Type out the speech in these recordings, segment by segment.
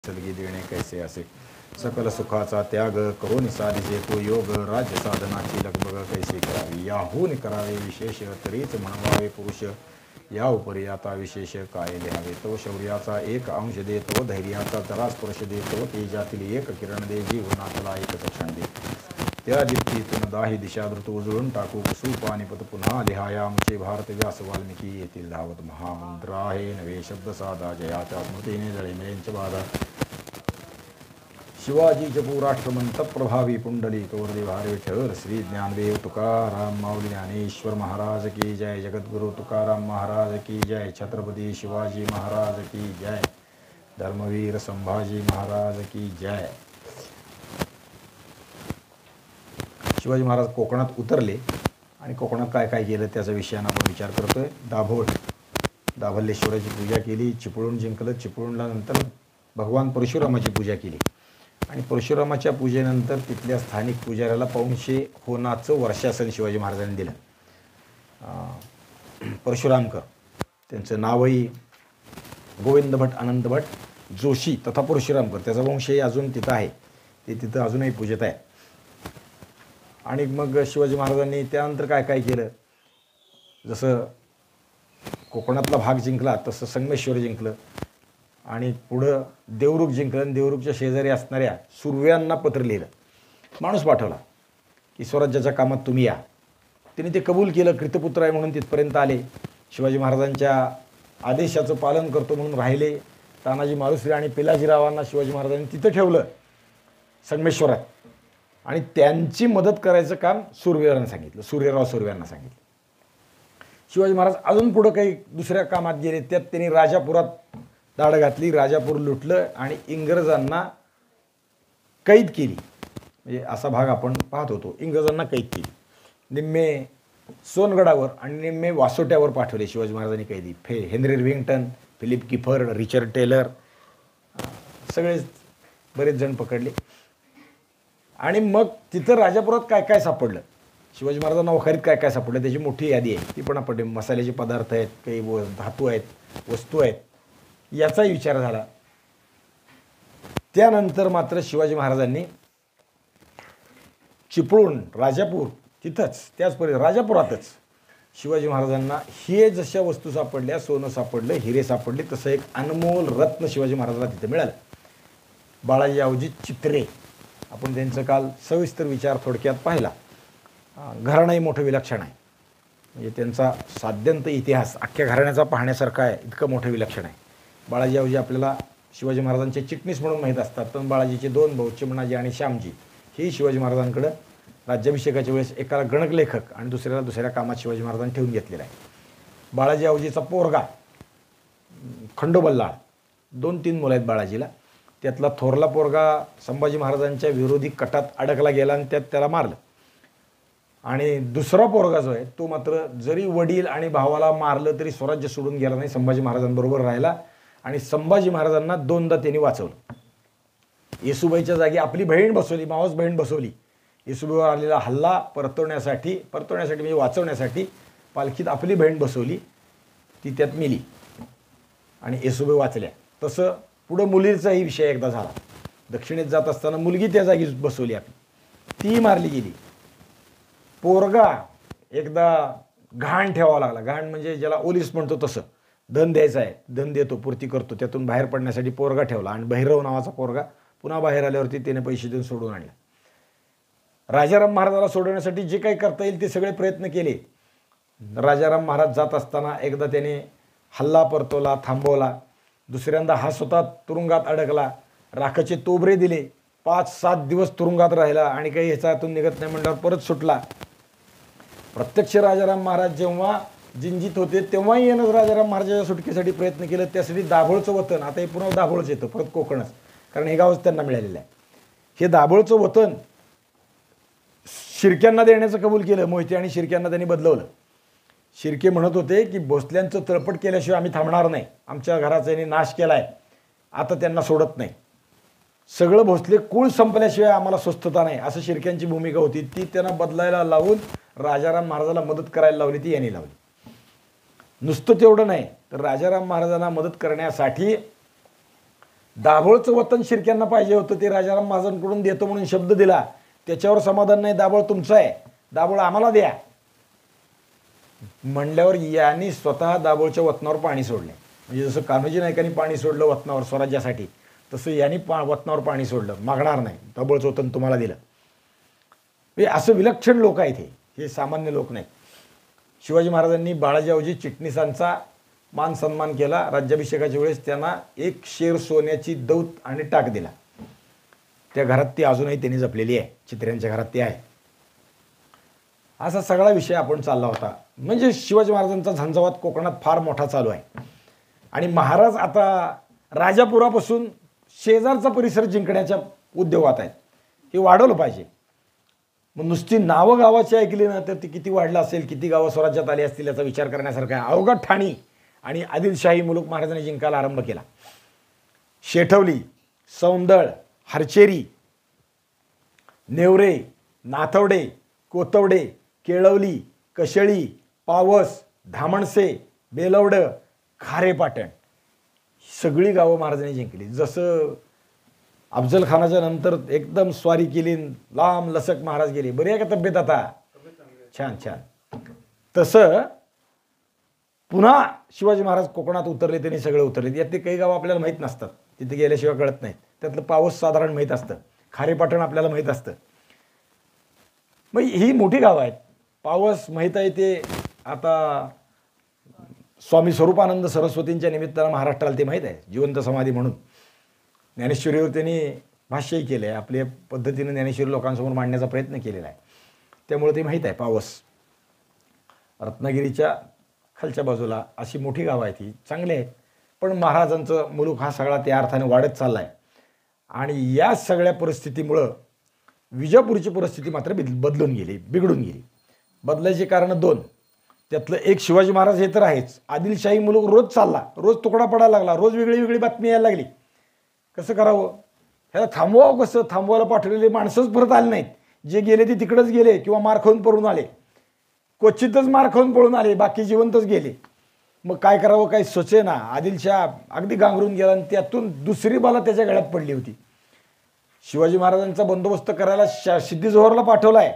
सलगी देणे कैसे असे सकल सुखाचा त्याग करून साधिजे तो योग राज्य साधनाची लगबग कैसे करावी याहून करावे विशेष तरीच म्हणवावे पुरुष या उपरी आता विशेष काय लिहावे तो शौर्याचा एक अंश दे तो धैर्याचा जरा स्पर्श दे तो तेजातील एक किरण दे जीवनातला एकच क्षण दे त्या दीप्तीतून दाही दिशा धृत उजळून टाकू कुसू पानिपत पुन्हा लिहाया मुचे भारत व्यास वाल्मिकी येथील धावत महामंत्र आहे नवे शब्द साधा जयाच्या स्मृतीने जळे मेंच बाधा शिवाजीचे पूराष्ट्रमंत प्रभावी पुंडली कौरदे भारे विठ्ठल श्री ज्ञानदेव तुकाराम माऊली ज्ञानेश्वर महाराज की जय जगद्गुरु तुकाराम महाराज की जय छत्रपती शिवाजी महाराज की जय धर्मवीर संभाजी महाराज की जय। शिवाजी महाराज कोकणात उतरले आणि कोकणात काय काय केलं त्याच्या विषयानं आपण विचार करतोय। दाभल्लेश्वराची पूजा केली, चिपळूण जिंकलं, चिपळूणला नंतर भगवान परशुरामाची पूजा केली आणि परशुरामाच्या पूजेनंतर तिथल्या स्थानिक पुजाऱ्याला 500 होनाचं वर्षासन शिवाजी महाराजांनी दिलं। परशुरामकर त्यांचं नावही गोविंद भट अनंत भट जोशी तथा परशुरामकर त्याचा वंशही अजून तिथं आहे, ते तिथं अजूनही पूजत आहे। आणि मग शिवाजी महाराजांनी त्यानंतर काय काय केलं, जसं कोकणातला भाग जिंकला तसं संगमेश्वर जिंकलं आणि पुढं देवरुख जिंकलं आणि देवरुखच्या शेजारी असणाऱ्या सुरव्यांना पत्र लिहिलं, माणूस पाठवला की स्वराज्याच्या कामात तुम्ही या। तिने ते कबूल केलं, कृतपुत्र आहे म्हणून तिथपर्यंत आले, शिवाजी महाराजांच्या आदेशाचं पालन करतो म्हणून राहिले। तानाजी मालुसरे आणि पिलाजीरावांना शिवाजी महाराजांनी तिथं ठेवलं संगमेश्वरात आणि त्यांची मदत करायचं काम सुर्वेंना सांगितलं, सूर्यराव सुर्व्यांना सांगितलं। शिवाजी महाराज अजून पुढं काही दुसऱ्या कामात गेले, त्यात त्यांनी राजापुरात दाढ घातली, राजापूर लुटलं आणि इंग्रजांना कैद केली। म्हणजे असा भाग आपण पाहत होतो, इंग्रजांना कैद केली, निम्मे सोनगडावर आणि निम्मे वासोट्यावर पाठवले शिवाजी महाराजांनी कैदी। हेनरी रिव्हिंग्टन, फिलिप किफर्ड, रिचर्ड टेलर सगळे बरेच जण पकडले आणि मग तिथं राजापुरात काय काय सापडलं, शिवाजी महाराजांना वखारीत काय काय सापडलं त्याची मोठी यादी आहे, ती पण आपण मसाल्याचे पदार्थ आहेत, काही धातू आहेत, वस्तू आहेत, याचाही विचार झाला। त्यानंतर मात्र शिवाजी महाराजांनी चिपळूण, राजापूर तिथंच त्याचपर्यंत राजापुरातच शिवाजी महाराजांना हे जशा वस्तू सापडल्या, सोनं सापडलं, हिरे सापडले, तसं एक अनमोल रत्न शिवाजी महाराजांना तिथे मिळालं। बाळाजी आवजी चित्रे, आपण त्यांचं काल सविस्तर विचार थोडक्यात पाहिला। घराणंही मोठं विलक्षण आहे, म्हणजे त्यांचा साध्यंत इतिहास अख्ख्या घराण्याचा पाहण्यासारखा आहे, इतकं मोठं विलक्षण आहे। बाळाजी आवजी आपल्याला शिवाजी महाराजांचे चिटणीस म्हणून माहीत असतात, पण बाळाजीचे 2 भाऊ चिमणाजी आणि श्यामजी ही शिवाजी महाराजांकडं राज्याभिषेकाच्या वेळेस एकाला गणकलेखक आणि दुसऱ्या कामात शिवाजी महाराजांनी ठेवून घेतलेला आहे। बाळाजी आवजीचा पोरगा खंडोबल्लाळ, 2-3 मुलं आहेत बाळाजीला, त्यातला थोरला पोरगा संभाजी महाराजांच्या विरोधी कटात अडकला गेला आणि त्यात त्याला मारलं आणि दुसरा पोरगा जो आहे तो मात्र जरी वडील आणि भावाला मारलं तरी स्वराज्य सोडून गेला नाही, संभाजी महाराजांबरोबर राहिला आणि संभाजी महाराजांना 2दा त्यांनी वाचवलं। येसुबाईच्या जागी आपली बहीण बसवली, मावस बहीण बसवली। येसुबाईवर आलेला हल्ला परतवण्यासाठी म्हणजे वाचवण्यासाठी पालखीत आपली बहीण बसवली, ती त्यात मेली आणि येसुबाई वाचल्या। तसं पुढं मुलीचाही विषय एकदा झाला, दक्षिणेत जात असताना मुलगी त्या जागी बसवली आपली, ती मारली गेली। पोरगा एकदा घाण ठेवावा लागला, घाण म्हणजे ज्याला ओलीस म्हणतो तसं, धन द्यायचा आहे, धन देतो, पूर्ती करतो, त्यातून बाहेर पडण्यासाठी पोरगा ठेवला आणि भैरव नावाचा पोरगा पुन्हा बाहेर आल्यावरती त्याने पैसे देऊन सोडून आणला। राजाराम महाराजाला सोडवण्यासाठी जे काही करता येईल ते सगळे प्रयत्न केले। राजाराम महाराज जात असताना एकदा त्याने हल्ला परतवला, थांबवला, दुसऱ्यांदा हा स्वतः तुरुंगात अडकला, राखाचे तोबरे दिले, 5-7 दिवस तुरुंगात राहिला आणि काही ह्याच्यातून निघत नाही म्हणल्यावर परत सुटला। प्रत्यक्ष राजाराम महाराज जेव्हा जिंजीत होते तेव्हाही यानं राजाराम महाराजाच्या सुटकेसाठी प्रयत्न केलं, त्यासाठी दाभोळचं वतन, आता हे पुन्हा दाभोळच येतं परत कोकणच, कारण हे गावच त्यांना मिळालेलं आहे। हे दाभोळचं वतन शिर्क्यांना देण्याचं कबूल केलं, मोहिते आणि शिर्क्यांना त्यांनी बदलवलं। शिर्के म्हणत होते की भोसल्यांचं तळपट केल्याशिवाय आम्ही थांबणार नाही, आमच्या घराचा यांनी नाश केला आहे, आता त्यांना सोडत नाही, सगळं भोसले कुळ संपल्याशिवाय आम्हाला स्वस्थता नाही, असं शिर्क्यांची भूमिका होती। ती त्यांना बदलायला लावून राजाराम महाराजाला मदत करायला लावली, ती यांनी लावली। नुसतं तेवढं नाही तर राजाराम महाराजांना मदत करण्यासाठी दाभोळचं वतन शिर्क्यांना पाहिजे होतं, ते राजाराम महाराजांकडून देतो म्हणून शब्द दिला, त्याच्यावर समाधान नाही, दाभोळ तुमचं आहे, दाभोळ आम्हाला द्या म्हणल्यावर यांनी स्वतः दाभोळच्या वतनावर पाणी सोडले. म्हणजे जसं कान्होजी नायकांनी पाणी सोडलं वतनावर स्वराज्यासाठी, तसं यांनी वतनावर पाणी सोडलं, मागणार नाही, दाभोळचं वतन तुम्हाला दिलं. म्हणजे असं विलक्षण लोक आहेत हे सामान्य लोक नाही. शिवाजी महाराजांनी बाळाजी चिटणीसांचा मान सन्मान केला. राज्याभिषेकाच्या वेळेस त्यांना 1 शेर सोन्याची दौत आणि टाक दिला. त्या घरात ती अजूनही त्यांनी जपलेली आहे, चित्र्यांच्या घरात ती आहे. असा सगळा विषय आपण चालला होता. म्हणजे शिवाजी महाराजांचा झंझावात कोकणात फार मोठा चालू आहे. आणि महाराज आता राजापुरापासून शेजारचा परिसर जिंकण्याच्या उद्योगात आहेत. हे वाढवलं पाहिजे. मग नुसती नावं गावाची ऐकली ना तर ती किती वाढलं असेल, किती गावं स्वराज्यात आली असतील याचा विचार करण्यासारखा आहे. अवघड ठाणी आणि आदिलशाही मुलूक महाराजांनी जिंकायला आरंभ केला. शेठवली, सौंदळ, हरचेरी, नेवरे, नाथवडे, कोतवडे, केळवली, कशेळी, पावस, धामणसे, बेलवड, खारेपाटण सगळी गावं महाराजांनी जिंकली. जसं अफजल खानाच्या नंतर एकदम स्वारी केली, लांब लसक महाराज गेले. बरी आहे का तब्येत आता? छान छान. तसं पुन्हा शिवाजी महाराज कोकणात उतरले, त्यांनी सगळे उतरले. यातले काही गावं आपल्याला माहीत नसतात, तिथे गेल्याशिवाय कळत नाहीत. त्यातलं पावस साधारण माहीत असतं, खारेपाटण आपल्याला माहीत असतं. मग ही मोठी गावं आहेत. पावस माहीत आहे, ते आता स्वामी स्वरूपानंद सरस्वतींच्या निमित्तानं महाराष्ट्राला ते माहीत आहे, जिवंत समाधी म्हणून. ज्ञानेश्वरीवर त्यांनी भाष्यही केलं आहे, आपल्या पद्धतीनं ज्ञानेश्वरी लोकांसमोर मांडण्याचा प्रयत्न केलेला आहे, त्यामुळे ते माहीत आहे. पावस रत्नागिरीच्या खालच्या बाजूला अशी मोठी गावं आहेत, ही चांगली आहेत. पण महाराजांचं मुलूक हा सगळा त्या अर्थाने वाढत चालला आहे. आणि या सगळ्या परिस्थितीमुळं विजापूरची परिस्थिती मात्र बदलून गेली, बिघडून गेली. बदलायची कारणं 2. त्यातलं एक शिवाजी महाराज हे तर आहेच. आदिलशाही मुलूक रोज चालला, रोज तुकडा पडायला लागला, रोज वेगळी वेगळी बातमी यायला लागली. कसं करावं? ह्याला थांबवावं कसं? थांबवायला पाठवलेले माणसंच परत आले नाहीत. जे गेले ते तिकडंच गेले किंवा मार खाऊन पळून आले, क्वचितच मार खाऊन पळून आले, बाकी जिवंतच गेले. मग काय करावं काही सुचेना. आदिलशाह अगदी गांगरून गेला आणि त्यातून दुसरी बाला त्याच्या गळ्यात पडली होती. शिवाजी महाराजांचा बंदोबस्त करायला सिद्धी जोहरला पाठवलाय,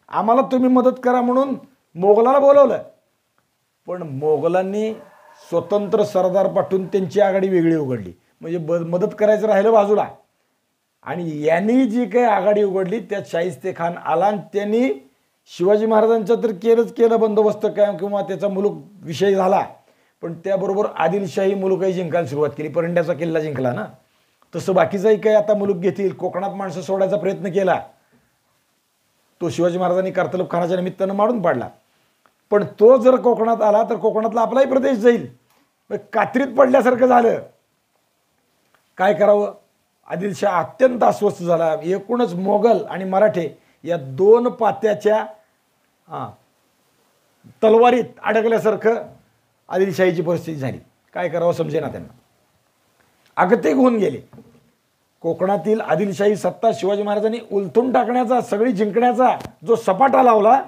आम्हाला तुम्ही मदत करा म्हणून मोगलाला बोलवलं. पण मोगलांनी स्वतंत्र सरदार पाठवून त्यांची आघाडी वेगळी उघडली. म्हणजे मदत करायचं राहिलं बाजूला. आणि यांनी जी काही आघाडी उघडली त्यात शाहिस्ते खान आला आणि त्यांनी शिवाजी महाराजांचं तर केलं बंदोबस्त काय किंवा त्याचा मुलूक विषय झाला, पण त्याबरोबर आदिलशाही मुलूकही जिंकायला सुरुवात केली. परंड्याचा किल्ला जिंकला ना, तसं बाकीचाही काही आता मुलूक घेतील. कोकणात माणसं सोडायचा प्रयत्न केला, तो शिवाजी महाराजांनी कर्तलब खानाच्या निमित्तानं मारून पाडला. पण तो जर कोकणात आला तर कोकणातला आपलाही प्रदेश जाईल. कात्रीत पडल्यासारखं झालं. काय करावं? आदिलशाह अत्यंत अस्वस्थ झाला. एकूणच मोगल आणि मराठे या 2 पात्याच्या तलवारीत अडकल्यासारखं आदिलशाहीची परिस्थिती झाली. काय करावं समजेना त्यांना. आगतिक होऊन गेले. कोकणातील आदिलशाही सत्ता शिवाजी महाराजांनी उलथून टाकण्याचा, सगळी जिंकण्याचा जो सपाटा लावला,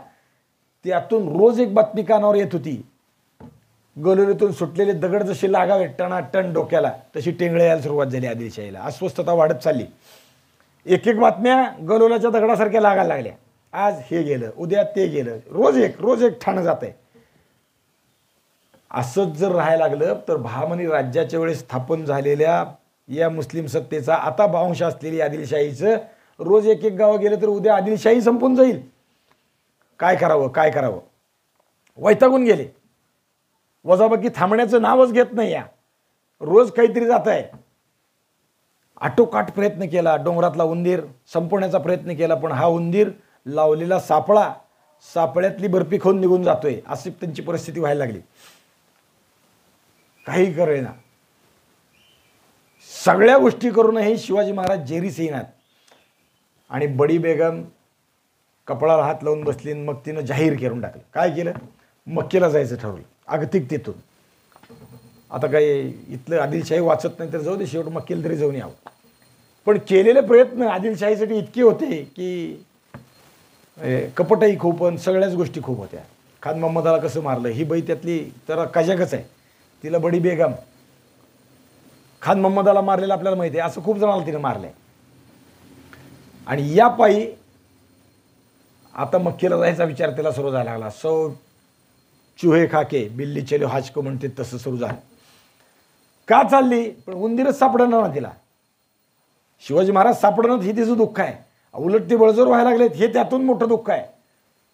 त्यातून रोज एक बातमी कानावर येत होती. गलोरीतून सुटलेले दगड जसे लागावे टन डोक्याला, तशी टेंगळे यायला सुरुवात झाली आदिलशाहीला. अस्वस्थता वाढत चालली. एक बातम्या गलोलाच्या दगडासारख्या लागायला लागल्या. आज हे गेलं, उद्या ते गेलं, रोज एक ठाणं जात आहे. असंच जर राहायला लागलं तर बहामनी राज्याच्या वेळेस स्थापन झालेल्या या मुस्लिम सत्तेचा आता अंश असलेली आदिलशाहीचं रोज एक गावं गेलं तर उद्या आदिलशाही संपून जाईल. काय करावं? वैतागून गेले. वजाबाकी थांबण्याचं नावच घेत नाही. या रोज काहीतरी जात आहे. आटोकाट प्रयत्न केला, डोंगरातला उंदीर संपवण्याचा प्रयत्न केला, पण हा उंदीर लावलेला सापळ्यातली बर्फी खाऊन निघून जातोय, अशी त्यांची परिस्थिती व्हायला लागली. काही करेना. सगळ्या गोष्टी करूनही शिवाजी महाराज जेरीस येईनात. आणि बडी बेगम कपळाला हात लावून बसली. मग तिनं जाहीर करून टाकलं. काय केलं? मक्केला जायचं ठरवलं. अगतिक तिथून आता काय इथलं आदिलशाही वाचत नाही तर जाऊ दे, शेवट मक्केला तरी जाऊन यावं. पण केलेले प्रयत्न आदिलशाहीसाठी इतके होते की कपटही खूप आणि सगळ्याच गोष्टी खूप होत्या. खान मोहम्मदाला कसं मारलं ही बाई त्यातली तर कजाकच आहे. तिला बडी बेगम खान मोहम्मदाला मारलेलं आपल्याला माहिती आहे, असं खूप जणांना तिने मारलंय. आणि या पायी आता मक्केला जायचा विचार त्याला सुरू झाला लागला. चुहे खाके बिल्ली चलो हाज को म्हणते तसं सुरू झालं. का चालली, पण उंदीरच सापडणार ना तिला. शिवाजी महाराज सापडणं हे तिचं दुःख आहे, उलट ते बळजोर व्हायला लागलेत हे त्यातून मोठं दुःख आहे.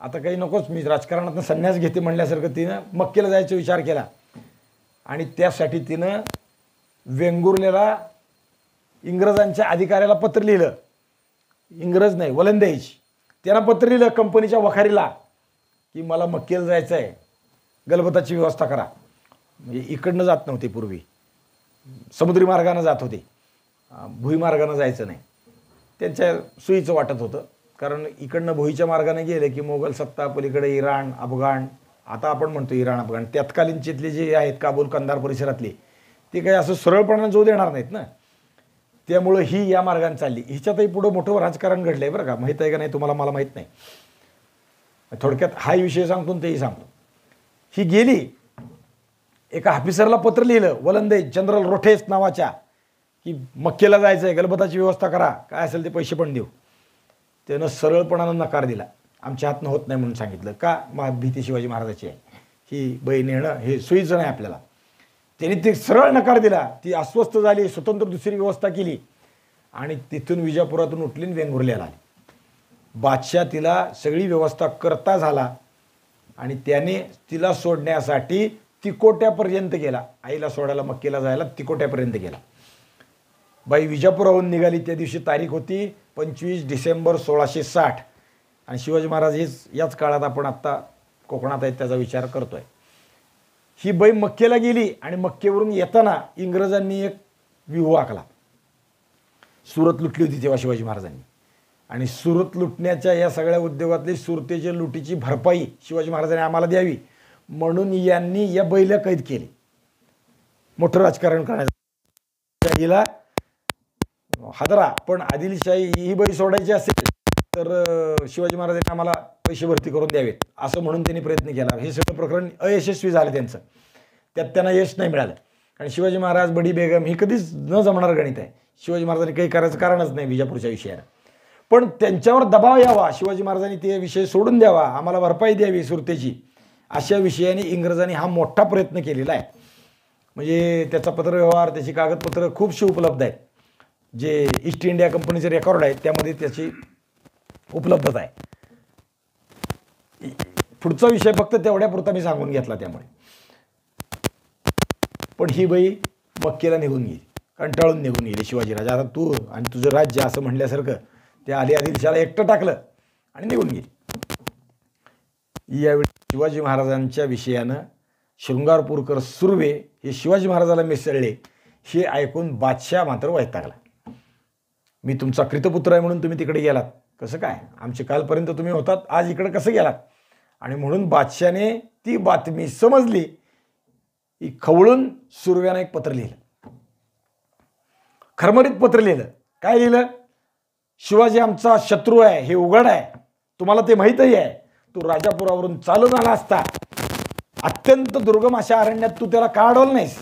आता काही नकोच, मी राजकारणातून संन्यास घेते म्हणल्यासारखं तिनं मक्केला जायचा विचार केला. आणि त्यासाठी तिनं वेंगुर्लेला इंग्रजांच्या अधिकाऱ्याला पत्र लिहिलं. इंग्रज नाही, वलंदेज. त्यांना पत्र लिहिलं कंपनीच्या वखारीला की मला मक्केला जायचं आहे, गलबताची व्यवस्था करा. म्हणजे इकडनं जात नव्हते पूर्वी, समुद्री मार्गानं जात होते, भुईमार्गानं जायचं नाही. त्यांच्या सोयीचं वाटत होतं, कारण इकडनं भुईच्या मार्गाने गेले की मोगल सत्ता पलीकडे इराण, अफगाण, आता आपण म्हणतो इराण अफगाण, तत्कालीनचेतले जे आहेत काबूल कंदार परिसरातले, ते काही असं सरळपणानं जो देणार नाहीत ना. त्यामुळं ही या मार्गाने चालली. हिच्यातही पुढं मोठं राजकारण घडलं आहे बरं का, माहीत आहे का नाही तुम्हाला, मला माहीत नाही. थोडक्यात हा विषय सांगतो आणि तेही सांगतो. ही गेली, एका ऑफिसरला पत्र लिहिलं वलंदेज जनरल रोठेस नावाच्या, की मक्केला जायचं आहे, गलबताची व्यवस्था करा, काय असेल ते पैसे पण देऊ. त्यानं सरळपणानं नकार दिला. आमच्या हातनं होत नाही म्हणून सांगितलं. का, भीती शिवाजी महाराजाची आहे, ही बाई नेणं हे सोयीचं नाही आपल्याला. त्यांनी ते सरळ नकार दिला. ती अस्वस्थ झाली, स्वतंत्र दुसरी व्यवस्था केली आणि तिथून विजापुरातून उठली आणि वेंगुर्ल्याला आली. बादशाह तिला सगळी व्यवस्था करता झाला आणि त्याने तिला सोडण्यासाठी तिकोट्यापर्यंत गेला. आईला सोडायला मक्केला जायला तिकोट्यापर्यंत गेला. बाई विजापुराहून निघाली. त्या दिवशी तारीख होती 25 डिसेंबर 1660 आणि शिवाजी महाराज हेच याच काळात आपण आत्ता कोकणात आहेत त्याचा विचार करतोय. ही बाई मक्केला गेली आणि मक्केवरून येताना इंग्रजांनी एक व्यूह आखला. सुरत लुटली होती तेव्हा शिवाजी महाराजांनी, आणि सुरत लुटण्याच्या या सगळ्या उद्योगातली सुरतेच्या लुटीची भरपाई शिवाजी महाराजांनी आम्हाला द्यावी म्हणून यांनी या बाईला कैद केली. मोठं राजकारण करण्याचं. हिला हादरा, पण आदिलशाही ही बाई सोडायची असेल तर शिवाजी महाराजांनी आम्हाला पैसे भरती करून द्यावेत असं म्हणून त्यांनी प्रयत्न केला. हे सगळं प्रकरण अयशस्वी झालं त्यांचं, त्यात त्यांना यश नाही मिळालं. कारण शिवाजी महाराज, बडी बेगम ही कधीच न जमणार गणित आहे. शिवाजी महाराजांनी काही करायचं कारणच नाही विजापूरच्या विषयाला. पण त्यांच्यावर दबाव यावा, शिवाजी महाराजांनी ते विषय सोडून द्यावा, आम्हाला भरपाई द्यावी सुरतेची, अशा विषयाने इंग्रजांनी हा मोठा प्रयत्न केलेला आहे. म्हणजे त्याचा पत्रव्यवहार, त्याची कागदपत्र खूपशी उपलब्ध आहेत. जे ईस्ट इंडिया कंपनीचे रेकॉर्ड आहेत त्यामध्ये त्याची उपलब्धता आहे. पुढचा विषय फक्त तेवढ्यापुरता मी सांगून घेतला त्यामुळे. पण ही बाई मक्केला निघून गेली, कंटाळून निघून गेली. शिवाजीराजा आता तू आणि तुझं राज्य असं म्हणल्यासारखं त्या आली आदिलशाला एकटं टाकलं आणि निघून गेली. यावेळी शिवाजी महाराजांच्या विषयानं शृंगारपूरकर सुर्वे हे शिवाजी महाराजाला मिसळले हे ऐकून बादशाह मात्र वैतागला. मी तुमचा कृतपुत्र आहे म्हणून तुम्ही तिकडे गेलात, कसं काय, आमचे कालपर्यंत तुम्ही होतात, आज इकडे कसं गेलात. आणि म्हणून बादशाने ती बातमी समजली की खवळून सुर्व्यानं एक पत्र लिहिलं, खरमरीत पत्र लिहिलं. काय लिहिलं, शिवाजी आमचा शत्रू आहे हे उघड आहे, तुम्हाला ते माहीतही आहे. तू राजापुरावरून चालून आला असता, अत्यंत दुर्गम अशा अरण्यात तू त्याला का अडवलं नाहीस.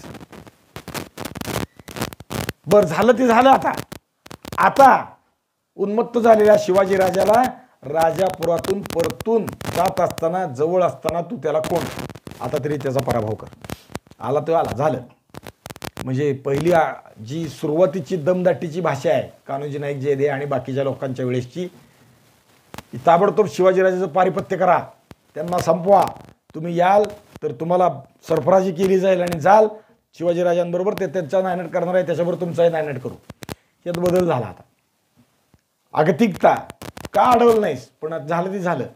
बरं झालं ते झालं. आता उन्मत्त झालेल्या शिवाजी राजाला राजापुरातून परतून जात असताना, जवळ असताना तू त्याला कोण, आता तरी त्याचा पराभव कर. आला तो आला, झालं. म्हणजे पहिली जी सुरुवातीची दमदाटीची भाषा आहे कान्होजी नाईक जयदे आणि बाकीच्या लोकांच्या वेळेसची, ताबडतोब शिवाजीराजाचं पारिपत्य करा, त्यांना संपवा, तुम्ही याल तर तुम्हाला सरफराजी केली जाईल आणि जाल शिवाजीराजांबरोबर, ते त्यांचा नायनाट करणार आहे त्याच्याबरोबर तुमचाही नायनाट करू. यात बदल झाला. आता अगतिकता, का अडवलं नाहीस, पण झालं ते झालं.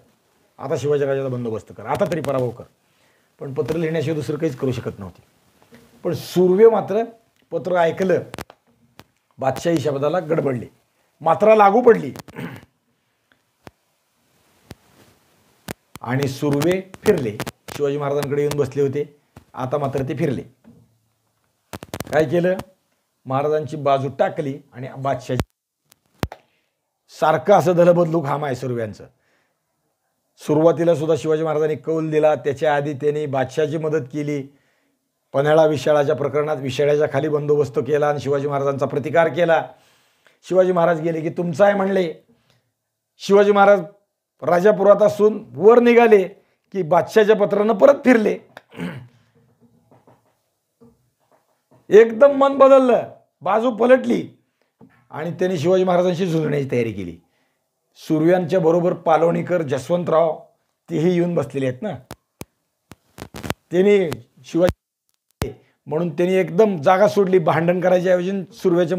आता शिवाजीराजाचा बंदोबस्त कर, आता तरी पराभव कर. पण पत्र लिहिण्याशिवाय दुसरं काहीच करू शकत नव्हते. पण सुर्वे मात्र पत्र ऐकलं, बादशाही शब्दाला गडबडले, मात्रा लागू पडली आणि सुर्वे फिरले. शिवाजी महाराजांकडे येऊन बसले होते, आता मात्र ते फिरले. काय केलं, महाराजांची बाजू टाकली आणि बादशाह सारखं असं धलं बदलू काम आहे सुर्व्यांचं. सुरुवातीला सुद्धा शिवाजी महाराजांनी कौल दिला, त्याच्या आधी त्यांनी बादशाहची मदत केली. पन्हाळा विशाळाच्या प्रकरणात विशाळाच्या खाली बंदोबस्त केला आणि शिवाजी महाराजांचा प्रतिकार केला. शिवाजी महाराज गेले की तुमचं आहे म्हणले. शिवाजी महाराज राजापुरात असून वर निघाले की बादशाहच्या पत्रानं परत फिरले. एकदम मन बदललं, बाजू पलटली आणि त्यांनी शिवाजी महाराजांशी झुंजण्याची तयारी केली. सूर्यांच्या बरोबर पालवणीकर, जसवंतराव तेही येऊन बसलेले आहेत ना. त्यांनी शिवाजी म्हणून त्यांनी एकदम जागा सोडली. भांडण करायच्या ऐवजी सूर्याच्या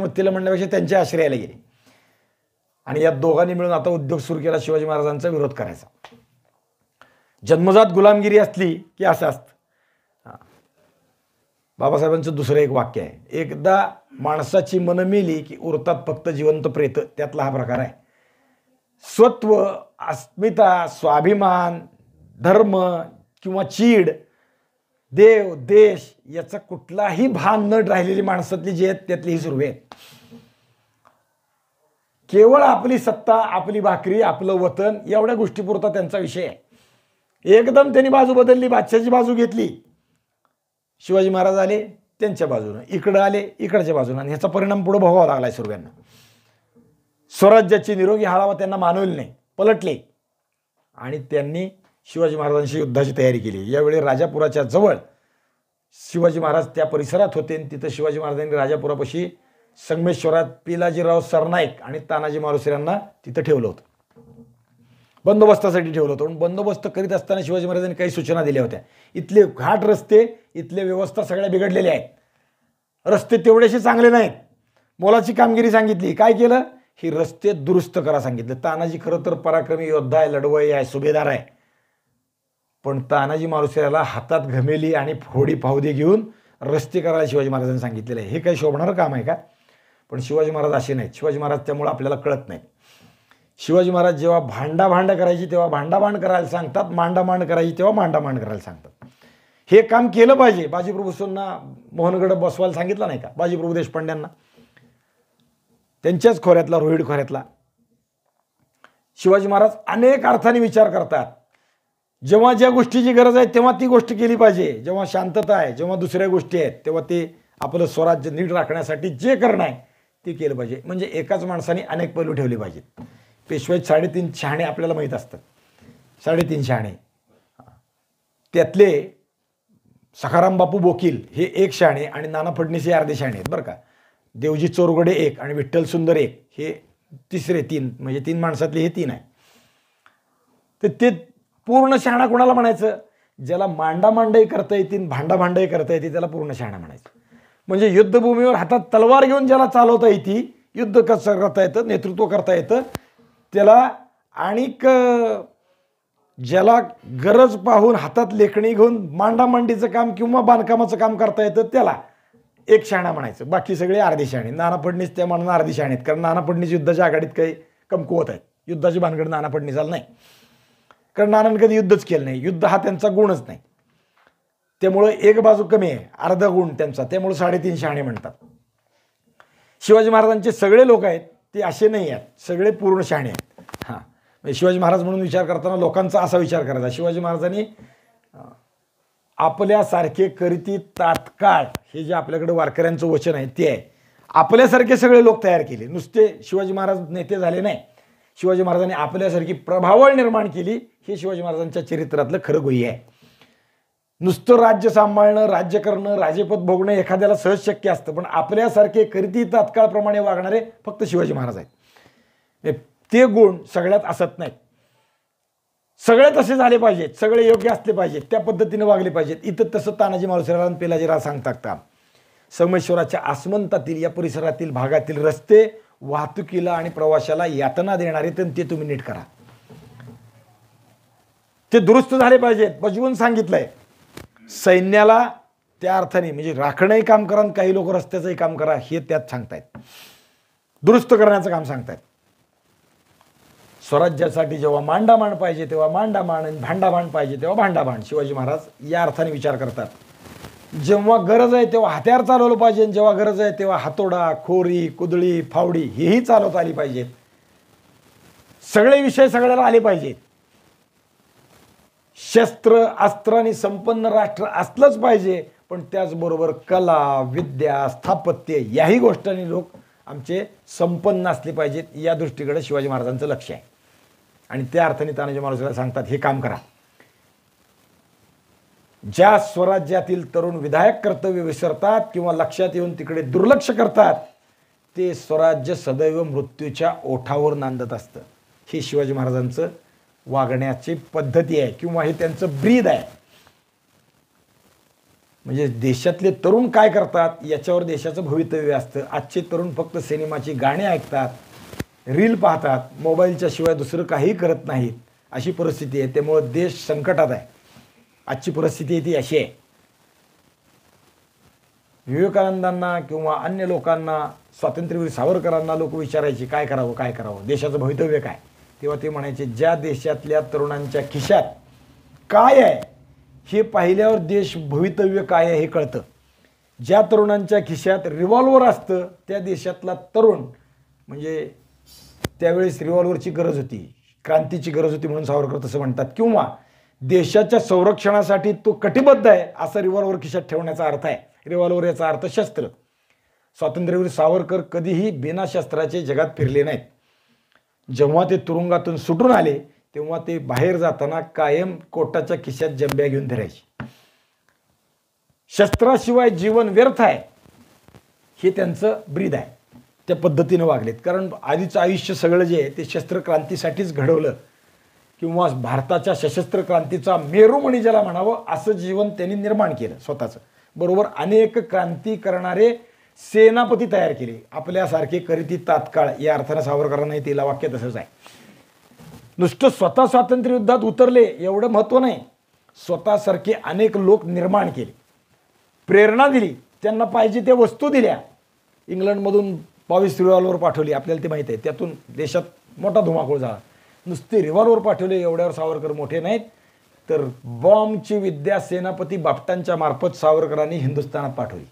मत्तीला म्हणण्यापेक्षा त्यांच्या आश्रयाला गेले आणि या दोघांनी मिळून आता उद्योग सुरू केला शिवाजी महाराजांचा विरोध करायचा. जन्मजात गुलामगिरी असली की असं असतं. बाबासाहेबांचं दुसरं एक वाक्य आहे, एकदा माणसाची मन मेली की उरतात फक्त जिवंत प्रेत. त्यातला हा प्रकार आहे. स्वत्व, अस्मिता, स्वाभिमान, धर्म किंवा चीड, देव, देश याचा कुठलाही भान न राहिलेली माणसातली जी आहेत त्यातली ही सुरवे आहेत. केवळ आपली सत्ता, आपली भाकरी, आपलं वतन एवढ्या गोष्टीपुरता त्यांचा विषय आहे. एकदम त्यांनी बाजू बदलली, बादशाची बाजू घेतली. शिवाजी महाराज आले त्यांच्या बाजूनं, इकडं आले इकडच्या बाजूनं आणि ह्याचा परिणाम पुढे भोगावा लागलाय सुरव्यांना. स्वराज्याची निरोगी हाळावा त्यांना मानवली नाही, पलटले आणि त्यांनी शिवाजी महाराजांशी युद्धाची तयारी केली. यावेळी राजापुराच्या जवळ शिवाजी महाराज त्या परिसरात होते आणि तिथं शिवाजी महाराजांनी राजापुरापाशी संगमेश्वरात पिलाजीराव सरनाईक आणि तानाजी मालुसरे यांना तिथं ठेवलं होतं, बंदोबस्तासाठी ठेवलं होतं. पण बंदोबस्त करीत असताना शिवाजी महाराजांनी काही सूचना दिल्या होत्या. इथले घाट रस्ते, इथले व्यवस्था सगळ्या बिघडलेल्या आहेत, रस्ते तेवढेसे चांगले नाहीत. मोलाची कामगिरी सांगितली. काय केलं? ही रस्ते दुरुस्त करा सांगितलं. तानाजी खरं तर पराक्रमी योद्धा आहे, लढवई आहे, सुभेदार आहे, पण तानाजी मालुसऱ्याला हातात घमेली आणि फोडी फावदी घेऊन रस्ते करायला शिवाजी महाराजांनी सांगितलेलं आहे. हे काही शोभणारं काम आहे का? पण शिवाजी महाराज असे नाहीत. शिवाजी महाराज त्यामुळे आपल्याला कळत नाही. शिवाजी महाराज जेव्हा भांडाभांड करायची तेव्हा भांडाभांड करायला सांगतात, मांडामांड करायची तेव्हा मांडामांड करायला सांगतात. हे काम केलं पाहिजे. बाजीप्रभूंना मोहनगड बसवायला सांगितलं नाही का? बाजीप्रभू देशपांड्यांना, त्यांच्याच खोऱ्यातला, रोहिड खोऱ्यातला. शिवाजी महाराज अनेक अर्थाने विचार करतात. जेव्हा ज्या गोष्टीची गरज आहे तेव्हा ती गोष्ट केली पाहिजे. जेव्हा शांतता आहे, जेव्हा दुसऱ्या गोष्टी आहेत, तेव्हा ते आपलं स्वराज्य नीट राखण्यासाठी जे करणं आहे ते केलं पाहिजे. म्हणजे एकाच माणसाने अनेक पैलू ठेवले पाहिजेत. पेशवाईत 3.5 शहाणे आपल्याला माहीत असतात. 3.5 शहाणे, त्यातले सखाराम बापू बोकील हे 1 शहाणे आणि नाना फडणीस हे अर्धे शहाणे आहेत बरं का. देवजी चोरगडे 1 आणि विठ्ठल सुंदर 1 हे तिसरे 3, म्हणजे 3 माणसातले हे 3 आहे. तर ते पूर्ण शहाणा कोणाला म्हणायचं? ज्याला मांडामांडही करता येतील, भांडाभांडही करता येते, त्याला पूर्ण शहाणा म्हणायचं. म्हणजे युद्धभूमीवर हातात तलवार घेऊन ज्याला चालवता येते, युद्ध कसं करता येतं, नेतृत्व करता येतं त्याला, आणि ज्याला गरज पाहून हातात लेखणी घेऊन मांडामांडीचं काम किंवा बांधकामाचं काम करता येतं त्याला 1 शहाणा म्हणायचं. बाकी सगळे अर्धे शहाणे. नाना फडणीस त्या मानानं अर्धे शहाणे आहेत, कारण नाना फडणीस युद्धाच्या आघाडीत काही कमकुवत आहेत. युद्धाची भानगड नाना फडणीसाला नाही, कारण नानांनी कधी युद्धच केलं नाही. युद्ध हा त्यांचा गुणच नाही. त्यामुळं एक बाजू कमी आहे, अर्धा गुण त्यांचा, त्यामुळे 3.5 शहाणे म्हणतात. शिवाजी महाराजांचे सगळे लोक आहेत ते असे नाही आहेत, सगळे पूर्ण शहाणे आहेत. हां, म्हणजे शिवाजी महाराज म्हणून विचार करताना लोकांचा असा विचार करायचा. शिवाजी महाराजांनी आपल्यासारखे करीती तात्काळ, हे जे आपल्याकडे वारकऱ्यांचं वचन आहे ते आहे, आपल्यासारखे सगळे लोक तयार केले. नुसते शिवाजी महाराज नेते झाले नाही, शिवाजी महाराजांनी आपल्यासारखी प्रभावळ निर्माण केली. हे शिवाजी महाराजांच्या चरित्रातलं खरं गुह्य आहे. नुसतं राज्य सांभाळणं, राज्य करणं, राजेपद भोगणं एखाद्याला सहज शक्य असतं, पण आपल्यासारखे करीती तात्काळप्रमाणे वागणारे फक्त शिवाजी महाराज आहेत. ते गुण सगळ्यात असत नाहीत. सगळे तसे झाले पाहिजेत, सगळे योग्य असले पाहिजेत, त्या पद्धतीने वागले पाहिजेत. इथं तसं तानाजी मालुसरेला आणि पिलाजीराव सांगतात का? संगमेश्वराच्या आसमंतातील या परिसरातील भागातील रस्ते वाहतुकीला आणि प्रवाशाला यातना देणारे ते तुम्ही नीट करा, ते दुरुस्त झाले पाहिजेत. बजवून सांगितलंय सैन्याला त्या अर्थाने, म्हणजे राखणंही काम करा, काही लोक रस्त्याचंही काम करा, हे त्यात सांगतायत. दुरुस्त करण्याचं काम सांगतायत. स्वराज्यासाठी जेव्हा मांडामांड पाहिजे तेव्हा मांडामांड, आणि भांडाभांड पाहिजे तेव्हा भांडाभांड. शिवाजी महाराज या अर्थाने विचार करतात. जेव्हा गरज आहे तेव्हा हत्यार चालवलं पाहिजे, जेव्हा गरज आहे तेव्हा हातोडा, खोरी, कुदळी, फावडी हेही चालवता आली पाहिजेत. सगळे विषय सगळ्याला आले पाहिजेत. शस्त्र अस्त्रांनी संपन्न राष्ट्र असलंच पाहिजे, पण त्याचबरोबर कला विद्या स्थापत्य याही गोष्टींनी लोक आमचे संपन्न असले पाहिजेत. या दृष्टीकडे शिवाजी महाराजांचं लक्ष आहे. आणि त्या अर्थाने तानाजी मालुसरेला सांगतात, हे काम करा. ज्या स्वराज्यातील तरुण विधायक कर्तव्य विसरतात किंवा लक्षात येऊन तिकडे दुर्लक्ष करतात, ते स्वराज्य सदैव मृत्यूच्या ओठावर नांदत असतं. ही शिवाजी महाराजांचं वागण्याची पद्धती आहे किंवा हे त्यांचं ब्रीद आहे. म्हणजे देशातले तरुण काय करतात याच्यावर देशाचं भवितव्य असतं. आजचे तरुण फक्त सिनेमाची गाणी ऐकतात, रील पाहतात, मोबाईलच्या शिवाय दुसरं काही करत नाहीत. अशी परिस्थिती आहे. त्यामुळे देश संकटात आहे. आजची परिस्थिती ती अशी आहे. विवेकानंदांना किंवा अन्य लोकांना, स्वातंत्र्यवीर सावरकरांना लोक विचारायचे काय करावं काय करावं, देशाचं भवितव्य काय. तेव्हा ते म्हणायचे, ज्या देशातल्या तरुणांच्या खिशात काय आहे हे पाहिल्यावर देश भवितव्य काय आहे हे कळतं. ज्या तरुणांच्या खिशात रिव्हॉल्वर असतं त्या देशातला तरुण, म्हणजे त्यावेळेस रिव्हॉल्वरची गरज होती, क्रांतीची गरज होती म्हणून सावरकर तसं म्हणतात, किंवा देशाच्या संरक्षणासाठी तो कटिबद्ध आहे असा रिव्हॉल्वर खिशात ठेवण्याचा अर्थ आहे. रिव्हॉल्वर याचा अर्थ शस्त्र. स्वातंत्र्यवीर सावरकर कधीही बिना शस्त्राचे जगात फिरले नाहीत. जेव्हा ते तुरुंगातून सुटून आले तेव्हा ते बाहेर जाताना कायम कोटाच्या खिशात जंब्या घेऊन फिरायचे. शस्त्राशिवाय जीवन व्यर्थ आहे हे त्यांचं ब्रीद आहे. त्या पद्धतीने वागलेत. कारण आधीचं आयुष्य सगळं जे आहे ते शस्त्र क्रांतीसाठीच घडवलं किंवा भारताच्या सशस्त्र क्रांतीचा मेरुमणी ज्याला म्हणावं असं जीवन त्यांनी निर्माण केलं स्वतःचं. बरोबर अनेक क्रांती करणारे सेनापती तयार केले. आपल्यासारखे करीती तात्काळ या अर्थानं सावरकरांनाही तिला वाक्य तसंच आहे. नुसतं स्वतः स्वातंत्र्य युद्धात उतरले एवढं महत्त्व नाही, स्वतःसारखे अनेक लोक निर्माण केले, प्रेरणा दिली, त्यांना पाहिजे त्या वस्तू दिल्या. इंग्लंडमधून 22 रिव्हॉल्वर पाठवली, आपल्याला ते माहीत आहे. त्यातून देशात मोठा धुमाकूळ झाला. नुसते रिव्हॉल्वर पाठवले एवढ्यावर सावरकर मोठे नाहीत, तर बॉम्बची विद्या सेनापती बापटांच्या मार्फत सावरकरांनी हिंदुस्थानात पाठवली.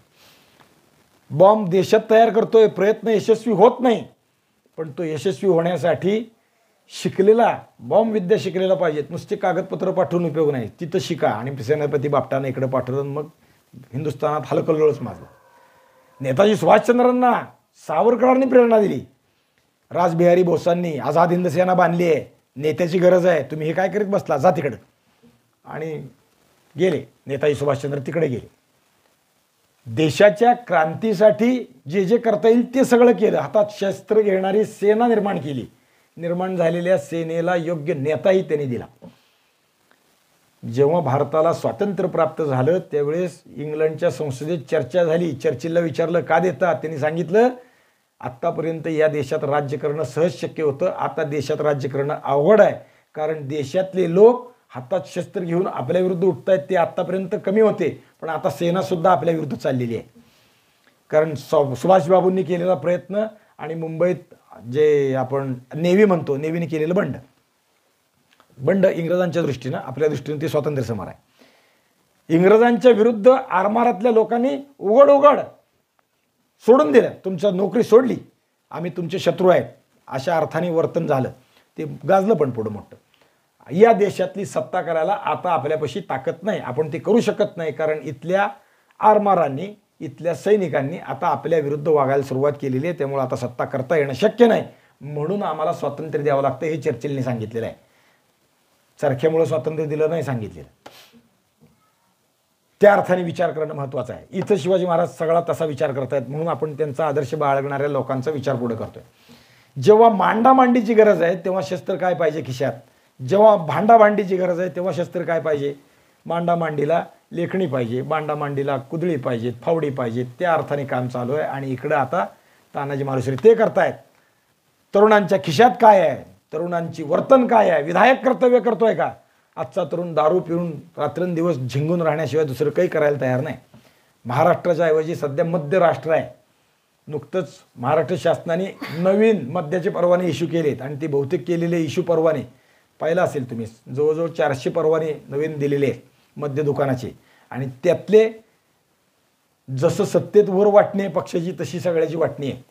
बॉम्ब देशात तयार करतोय, प्रयत्न यशस्वी होत नाही, पण तो यशस्वी होण्यासाठी शिकलेला बॉम्ब विद्या शिकलेला पाहिजेत. नुसते कागदपत्र पाठवून उपयोग नाही, तिथं शिका. आणि सेनापती बापटानं इकडे पाठवलं, मग हिंदुस्थानात हलकल्लोळच माजलं. नेताजी सुभाषचंद्रांना सावरकरांनी प्रेरणा दिली. रासबिहारी बोसांनी आझाद हिंद सेना बांधली आहे, नेत्याची गरज आहे, तुम्ही हे काय करीत बसला, जा तिकडं. आणि गेले नेताजी सुभाषचंद्र तिकडे गेले. देशाच्या क्रांतीसाठी जे जे करता येईल ते सगळं केलं. हातात शस्त्र घेणारी सेना निर्माण केली. निर्माण झालेल्या सेनेला योग्य नेताही त्यांनी दिला. जेव्हा भारताला स्वातंत्र्य प्राप्त झालं त्यावेळेस इंग्लंडच्या संसदेत चर्चा झाली. चर्चिलला विचारलं का देतात, त्यांनी सांगितलं आत्तापर्यंत या देशात राज्य करणं सहज शक्य होतं, आता देशात राज्य करणं अवघड आहे. कारण देशातले लोक हातात शस्त्र घेऊन आपल्या विरुद्ध उठत आहेत. ते आत्तापर्यंत कमी होते, पण आता सेनासुद्धा आपल्या विरुद्ध चाललेली आहे. कारण सुभाषबाबूंनी केलेला प्रयत्न आणि मुंबईत जे आपण नेव्ही म्हणतो, नेव्हीने केलेलं बंड इंग्रजांच्या दृष्टीनं, आपल्या दृष्टीनं ते स्वातंत्र्य समर आहे. इंग्रजांच्या विरुद्ध आरमारातल्या लोकांनी उघड सोडून दिलं. तुमच्या नोकरी सोडली, आम्ही तुमचे शत्रू आहेत अशा अर्थाने वर्तन झालं. ते गाजलं पण पुढं मोठं. या देशातली सत्ता करायला आता आपल्यापाशी ताकद नाही, आपण ते करू शकत नाही. कारण इथल्या आरमारांनी, इथल्या सैनिकांनी आता आपल्या विरुद्ध वागायला सुरुवात केलेली आहे. त्यामुळे आता सत्ता करता येणं शक्य नाही, म्हणून आम्हाला स्वातंत्र्य द्यावं लागतं हे चर्चिलने सांगितलेलं आहे. चरख्यामुळे स्वातंत्र्य दिलं नाही सांगितलेलं. त्या अर्थाने विचार करणं महत्त्वाचं आहे. इथं शिवाजी महाराज सगळा तसा विचार करतायत, म्हणून आपण त्यांचा आदर्श बाळगणाऱ्या लोकांचा विचार पुढे करतोय. जेव्हा मांडामांडीची गरज आहे तेव्हा शस्त्र काय पाहिजे खिशात, जेव्हा भांडाभांडीची गरज आहे तेव्हा शस्त्र काय पाहिजे, मांडामांडीला लेखणी पाहिजे, मांडामांडीला कुदळी पाहिजेत, फावडी पाहिजेत. त्या अर्थाने काम चालू आहे. आणि इकडं आता तानाजी मालुसरे ते करतायत. तरुणांच्या खिशात काय आहे, तरुणांची वर्तन काय आहे, विधायक कर्तव्य करतोय का. आजचा तरुण दारू पिऊन रात्रंदिवस झिंगून राहण्याशिवाय दुसरं काही करायला तयार नाही. महाराष्ट्राच्या ऐवजी सध्या मद्य राष्ट्र आहे. नुकतंच महाराष्ट्र शासनाने नवीन मद्याचे परवाने इश्यू केलेत आणि ते बहुतेक केलेले इश्यू परवाने पाहिलं असेल तुम्ही, जवळजवळ 400 परवाने नवीन दिलेले आहेत मद्य दुकानाचे. आणि त्यातले जसं सत्तेत वर वाटणी आहे पक्षाची तशी सगळ्याची वाटणी आहे.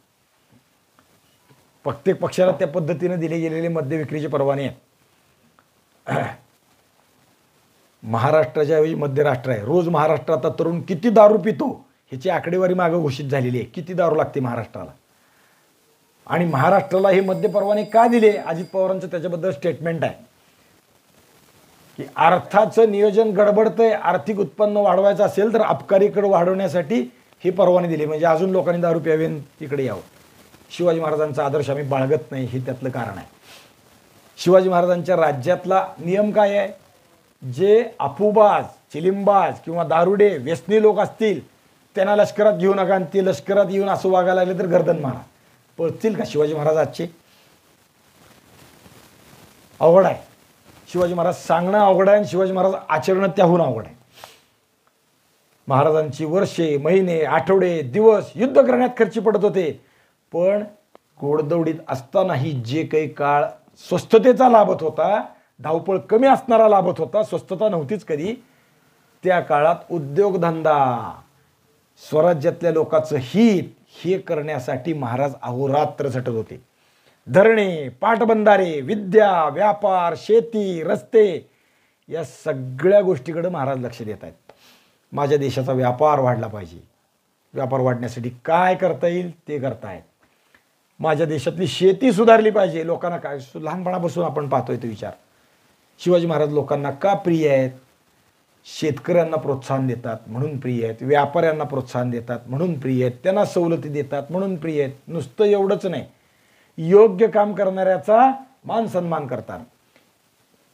प्रत्येक पक्षाला त्या पद्धतीने दिले गेलेले मद्य विक्रीचे परवाने आहेत. महाराष्ट्राच्या ऐवजी मध्य राष्ट्र आहे. रोज महाराष्ट्रात तरुण किती दारू पितो ह्याची आकडेवारी मागं घोषित झालेली आहे. किती दारू लागते महाराष्ट्राला, आणि महाराष्ट्राला हे मद्य परवाने का दिले? अजित पवारांचं त्याच्याबद्दल स्टेटमेंट आहे की अर्थाचं नियोजन गडबडतंय, आर्थिक उत्पन्न वाढवायचं असेल तर अबकारी कर वाढवण्यासाठी हे परवाने दिले, म्हणजे अजून लोकांनी दारू प्यावे तिकडे यावं. शिवाजी महाराजांचा आदर्श आम्ही बाळगत नाही हे त्यातलं कारण आहे. शिवाजी महाराजांच्या राज्यातला नियम काय आहे? जे अफूबाज, चिलिंबाज किंवा दारुडे व्यसनी लोक असतील त्यांना लष्करात घेऊ नका, आणि ते लष्करात येऊन असं वागायला लागले तर गर्दन मारा. पळतील का शिवाजी महाराज आजचे? अवघड आहे. शिवाजी महाराज सांगणं अवघड आहे आणि शिवाजी महाराज आचरण त्याहून अवघड आहे. महाराजांची वर्षे, महिने, आठवडे, दिवस युद्ध करण्यात खर्ची पडत होते, पण घोडदौडीत असतानाही जे काही काळ स्वस्थतेचा लाभत होता, धावपळ कमी असणारा लाभत होता, स्वस्थता नव्हतीच कधी, त्या काळात उद्योगधंदा, स्वराज्यातल्या लोकांचं हित हे करण्यासाठी महाराज अहोरात्र झटत होते. धरणे, पाटबंधारे, विद्या, व्यापार, शेती, रस्ते या सगळ्या गोष्टीकडे महाराज लक्ष देत आहेत. माझ्या देशाचा व्यापार वाढला पाहिजे, व्यापार वाढण्यासाठी काय करता येईल ते करतायत. माझ्या देशातली शेती सुधारली पाहिजे. लोकांना काय लहानपणापासून आपण पाहतोय तो विचार. शिवाजी महाराज लोकांना का प्रिय आहेत? शेतकऱ्यांना प्रोत्साहन देतात म्हणून प्रिय आहेत, व्यापाऱ्यांना प्रोत्साहन देतात म्हणून प्रिय आहेत, त्यांना सवलती देतात म्हणून प्रिय आहेत. नुसतं एवढंच नाही, योग्य काम करणाऱ्याचा मान सन्मान करतात.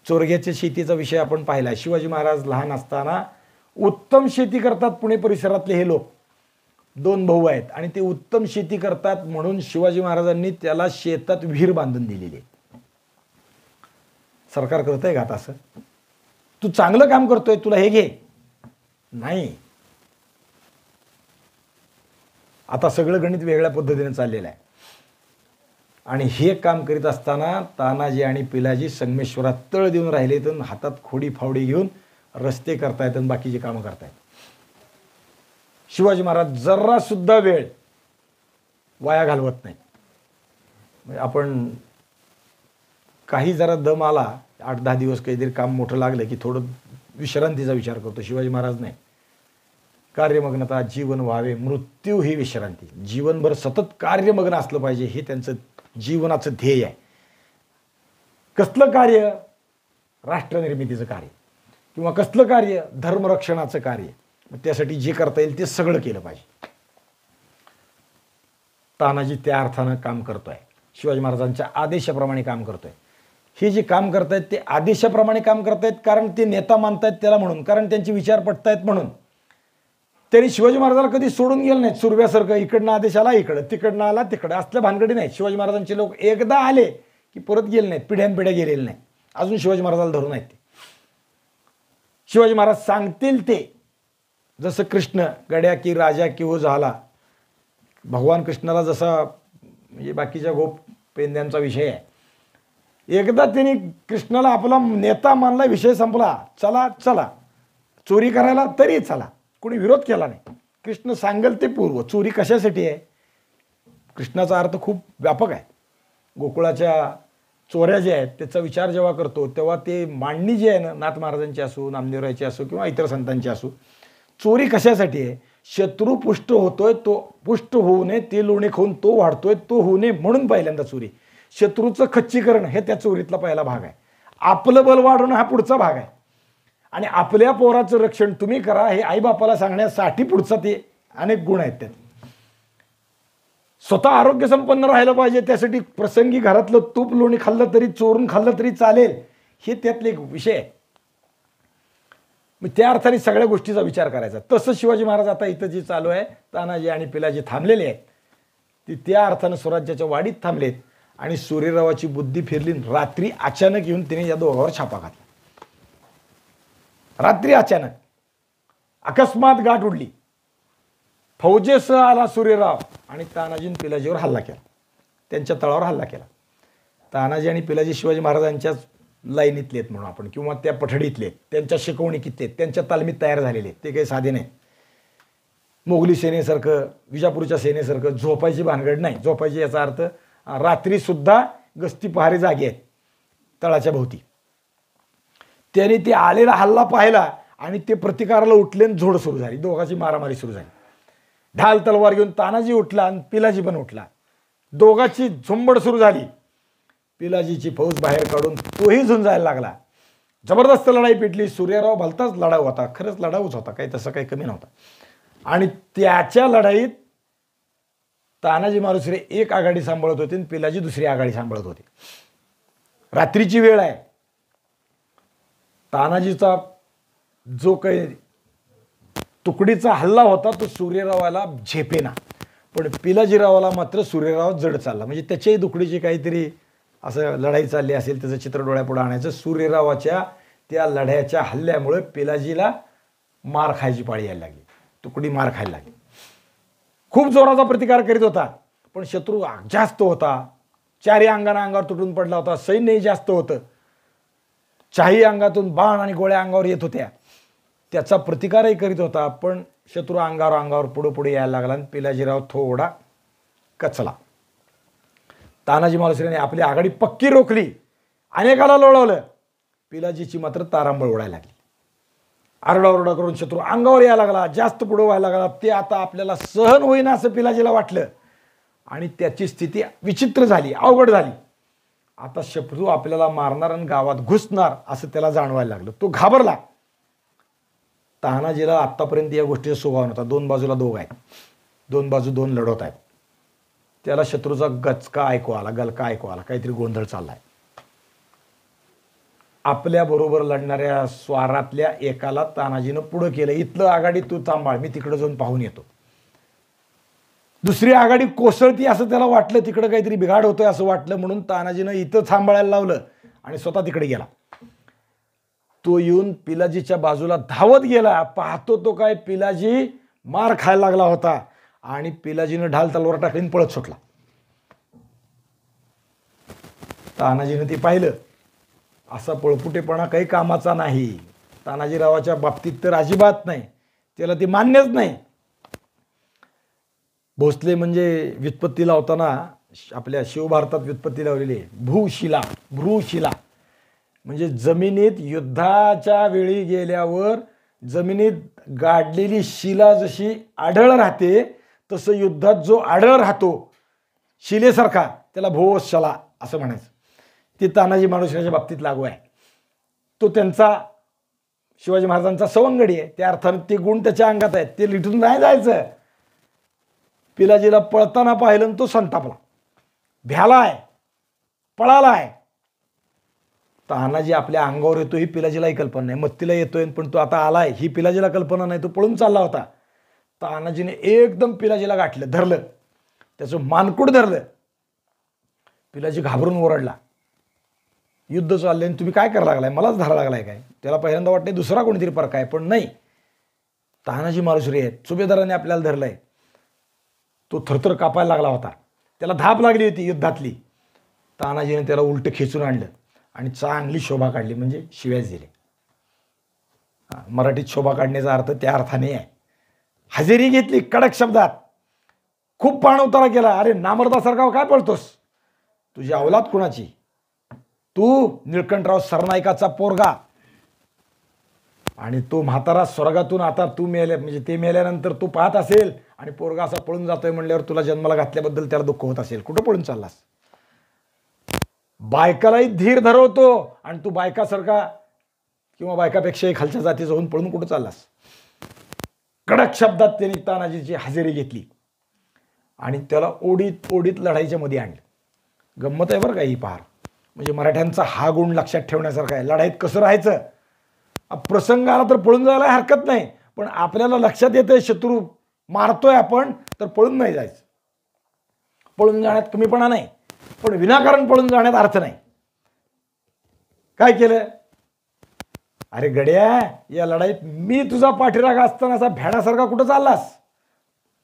चोरग्याच्या शेतीचा विषय आपण पाहिला. शिवाजी महाराज लहान असताना उत्तम शेती करतात. पुणे परिसरातले हे लोक 2 भाऊ आहेत आणि ते उत्तम शेती करतात म्हणून शिवाजी महाराजांनी त्याला शेतात विहीर बांधून दिलेली. सरकार करतंय का असं? तू चांगलं काम करतोय, तुला हे घे, नाही. आता सगळं गणित वेगळ्या पद्धतीने चाललेलं आहे. आणि हे काम करीत असताना तानाजी आणि पिलाजी संगमेश्वरात तळ देऊन राहिले, तर हातात खोडी फावडी घेऊन रस्ते करतायत आणि बाकीची कामं करतायत. शिवाजी महाराज जरा सुद्धा वेळ वाया घालवत नाही. म्हणजे आपण काही जरा दम आला, 8-10 दिवस काहीतरी काम मोठं लागलं की थोडं विश्रांतीचा विचार करतो. शिवाजी महाराज नाही. कार्यमग्नता, जीवन व्हावे, मृत्यू ही विश्रांती. जीवनभर सतत कार्यमग्न असलं पाहिजे हे त्यांचं जीवनाचं ध्येय आहे. कसलं कार्य? राष्ट्रनिर्मितीचं कार्य किंवा कसलं कार्य? धर्मरक्षणाचं कार्य. त्यासाठी जे करता येईल ते सगळं केलं पाहिजे. तानाजी त्या अर्थानं काम करतोय, शिवाजी महाराजांच्या आदेशाप्रमाणे काम करतोय. हे जे काम करतायत ते आदेशाप्रमाणे काम करतायत, कारण ते नेता मानतायत त्याला म्हणून, कारण त्यांचे विचार पटतायत म्हणून. त्यांनी शिवाजी महाराजाला कधी सोडून गेलं नाही. सुरव्यासारखं इकडनं आदेश आला इकडं, तिकडनं आला तिकडं, असल्या भानगडी नाही. शिवाजी महाराजांचे लोक एकदा आले की परत गेले नाहीत, पिढ्यानपिढ्या गेलेले नाही. अजून शिवाजी महाराजाला धरून आहेत ते. शिवाजी महाराज सांगतील ते, जसं कृष्ण गड्या की राजा की हो झाला. भगवान कृष्णाला जसा म्हणजे बाकीच्या गोप पेंद्यांचा विषय आहे, एकदा त्यांनी कृष्णाला आपला नेता मानला, विषय संपला. चला चला, चोरी करायला तरी चला, कोणी विरोध केला नाही. कृष्ण सांगेल ते पूर्व. चोरी कशासाठी आहे? कृष्णाचा अर्थ खूप व्यापक आहे. गोकुळाच्या चोऱ्या ज्या आहेत त्याचा विचार जेव्हा करतो तेव्हा ते मांडणी जी आहे ना, नाथ महाराजांची असो, नामदेवरायची असो किंवा इतर संतांची असो, चोरी कशासाठी आहे? शत्रू पुष्ट होतोय, तो पुष्ट होऊ नये, ते लोणे खाऊन तो वाढतोय, तो होऊ नये म्हणून पहिल्यांदा चोरी. शत्रूचं खच्चीकरण हे त्या चोरीतला पहिला भाग आहे. आपलं बल वाढवणं हा पुढचा भाग आहे. आणि आपल्या पोराचं रक्षण तुम्ही करा हे आईबापाला सांगण्यासाठी पुढचा ते अनेक गुण आहेत त्यात. स्वतः आरोग्य संपन्न राहिलं पाहिजे, त्यासाठी प्रसंगी घरातलं तूप लोणी खाल्लं तरी, चोरून खाल्लं तरी चालेल, हे त्यातले एक विषय आहे. मग त्या अर्थाने सगळ्या गोष्टीचा विचार करायचा. तसं शिवाजी महाराज आता इथं जे चालू आहे, तानाजी आणि पिलाजी थांबलेले आहेत, ती त्या अर्थानं स्वराज्याच्या वाडीत थांबलेत. आणि सूर्यरावाची बुद्धी फिरली. रात्री अचानक येऊन तिने या दोघांवर छापा घातला. रात्री अचानक अकस्मात गाठ उडली. फौजेसह आला सूर्यराव आणि तानाजी पिलाजीवर हल्ला केला, त्यांच्या तळावर हल्ला केला. तानाजी आणि पिलाजी शिवाजी महाराजांच्याच लाईनीतले आहेत म्हणून आपण, किंवा त्या पठडीतले आहेत, त्यांच्या शिकवणीकीतले आहेत, त्यांच्या तालमीत तयार झालेले आहेत. ते काही साधे नाही. मोगली सेनेसारखं, विजापूरच्या सेनेसारखं झोपायची भानगड नाही. झोपायची याचा अर्थ रात्री सुद्धा गस्ती पहारे जागे आहेत तळाच्या भोवती. त्याने ते आलेला हल्ला पाहिला आणि ते प्रतिकाराला उठले आणि झोड सुरू झाली, दोघांची मारामारी सुरू झाली. ढाल तलवार घेऊन तानाजी उठला आणि पिलाजी पण उठला, दोघांची झुंबड सुरू झाली. पिलाजीची फौज बाहेर काढून तोही झुंजायला लागला. जबरदस्त लढाई पेटली. सूर्यराव भलताच लढाऊ होता, खरंच लढाऊच होता, काही तसं काही कमी नव्हता. आणि त्याच्या लढाईत तानाजी मालुसरे एक आघाडी सांभाळत होते आणि पिलाजी दुसरी आघाडी सांभाळत होते. रात्रीची वेळ आहे. तानाजीचा जो काही तुकडीचा हल्ला होता तो सूर्यरावाला झेपेना, पण पिलाजीरावाला मात्र सूर्यराव जड चालला. म्हणजे त्याच्याही तुकडीची काहीतरी असं लढाई चालली असेल, त्याचं चित्र डोळ्यापुढे आणायचं. सूर्यरावाच्या त्या लढ्याच्या हल्ल्यामुळे पिलाजीला मार खायची पाळी यायला लागली, तुकडी मार खायला लागली. खूप जोराचा प्रतिकार करीत होता, पण शत्रू जास्त होता. चारही अंगाने अंगावर तुटून पडला होता. सैन्यही जास्त होतं. चारही अंगातून बाण आणि गोळ्या अंगावर येत होत्या. त्याचा प्रतिकारही करीत होता, पण शत्रू अंगावर पुढे पुढे यायला लागला आणि पिलाजीराव थोडा कचला. तानाजी मालुसरेने आपली आघाडी पक्की रोखली, अनेकाला लोळवलं. पिलाजीची मात्र तारांबळ उडायला लागली. आरडाओरडा करून शत्रू अंगावर यायला लागला, जास्त पुढे व्हायला लागला. ते आता आपल्याला सहन होईना असं पिलाजीला वाटलं आणि त्याची स्थिती विचित्र झाली, अवघड झाली. आता शत्रू आपल्याला मारणार आणि गावात घुसणार असं त्याला जाणवायला लागलं. तो घाबरला. तानाजीला आत्तापर्यंत या गोष्टीचा स्वभाव नव्हता. दोन बाजूला दोघ आहेत, दोन बाजू दोन लढवत आहेत. त्याला शत्रूचा गचका ऐकू आला, गलका ऐकू आला, काहीतरी गोंधळ चाललाय. आपल्या बरोबर लढणाऱ्या स्वारातल्या एकाला तानाजीनं पुढं केलं. इथलं आघाडी तू सांभाळ, मी तिकडे जाऊन पाहून येतो. दुसरी आघाडी कोसळती असं त्याला वाटलं, तिकडे काहीतरी बिघाड होतोय असं वाटलं, म्हणून तानाजीनं इथं सांभाळायला लावलं आणि स्वतः तिकडे गेला. तो येऊन पिलाजीच्या बाजूला धावत गेला. पाहतो तो काय, पिलाजी मार खायला लागला होता आणि पिलाजीनं ढाल तलवार टाकून पळत सुटला. तानाजीनं ते पाहिलं. असा पळपुटेपणा काही कामाचा नाही. तानाजीरावाच्या बाबतीत तर अजिबात नाही, त्याला ते मान्यच नाही. भोसले म्हणजे व्युत्पत्ती लावताना आपल्या शिवभारतात व्युत्पत्ती लावलेली आहे, भूशिला. भ्रूशिला म्हणजे जमिनीत युद्धाच्या वेळी गेल्यावर जमिनीत गाडलेली शिला जशी आढळ राहते, तसं युद्धात जो आढळ राहतो शिलेसारखा, त्याला भूशिला असं म्हणायचं. ते तानाजी मालुसरेच्या बाबतीत लागू आहे. तो त्यांचा शिवाजी महाराजांचा सवंगडी आहे, त्या अर्थानं ते गुण त्याच्या अंगात आहेत, ते लिटून नाही जायचं. पिलाजीला पळताना पाहिलं तो संतापला, भ्यालाय, पळालाय. तानाजी आपल्या अंगावर येतो ही पिलाजीलाही कल्पना नाही. मत्तीला येतोय पण तो आता आलाय ही पिलाजीला कल्पना नाही. तो पळून चालला होता. तानाजीने एकदम पिलाजीला गाठलं, धरलं, त्याचं मानकुड धरलं. पिलाजी घाबरून ओरडला, युद्ध चाललंय आणि तुम्ही काय करायला लागलाय, मलाच धरायला लागलाय काय. त्याला पहिल्यांदा वाटते दुसरा कोणीतरी परका आहे, पण नाही, तानाजी मालुसरे आहेत, सुभेदाराने आपल्याला धरलंय. तो थरथर कापायला लागला होता, त्याला धाप लागली होती युद्धातली. तानाजीने त्याला उलट खेचून आणलं आणि चांगली शोभा काढली, म्हणजे शिव्याच दिले. मराठीत शोभा काढण्याचा अर्थ त्या अर्थाने आहे. हजेरी घेतली कडक शब्दात, खूप पाण उतारा केला. अरे नामर्दासारखा काय पळतोस, तुझी अवलाद कुणाची, तू निळकंठराव सरनाईकाचा पोरगा, आणि तो म्हातारा स्वर्गातून आता तू मेले, म्हणजे ते मेल्यानंतर तू पाहत असेल आणि पोरगा असा पळून जातोय म्हणल्यावर तुला जन्माला घातल्याबद्दल त्याला दुःख होत असेल. कुठं पळून चाललास, बायकालाही धीर धरवतो आणि तू बायकासारखा किंवा बायकापेक्षाही खालच्या जातीचा होऊन पळून कुठं चाललास. कडक शब्दात त्यांनी तानाजीची हजेरी घेतली आणि त्याला ओढीत ओढीत लढाईच्या मध्ये आणलं. गंमत आहे बरं का ही पार, म्हणजे मराठ्यांचा हा गुण लक्षात ठेवण्यासारखा आहे. लढाईत कसं राहायचं, प्रसंग आला तर पळून जायला हरकत नाही, पण आपल्याला लक्षात येतंय शत्रू मारतोय आपण तर पळून नाही जायचं. पळून जाण्यात कमीपणा नाही, पण विनाकारण पळून जाण्यात अर्थ नाही. काय केलं, अरे गड्या, या लढाईत मी तुझा पाठीराग असताना असा भेडासारखा कुठं चाललास,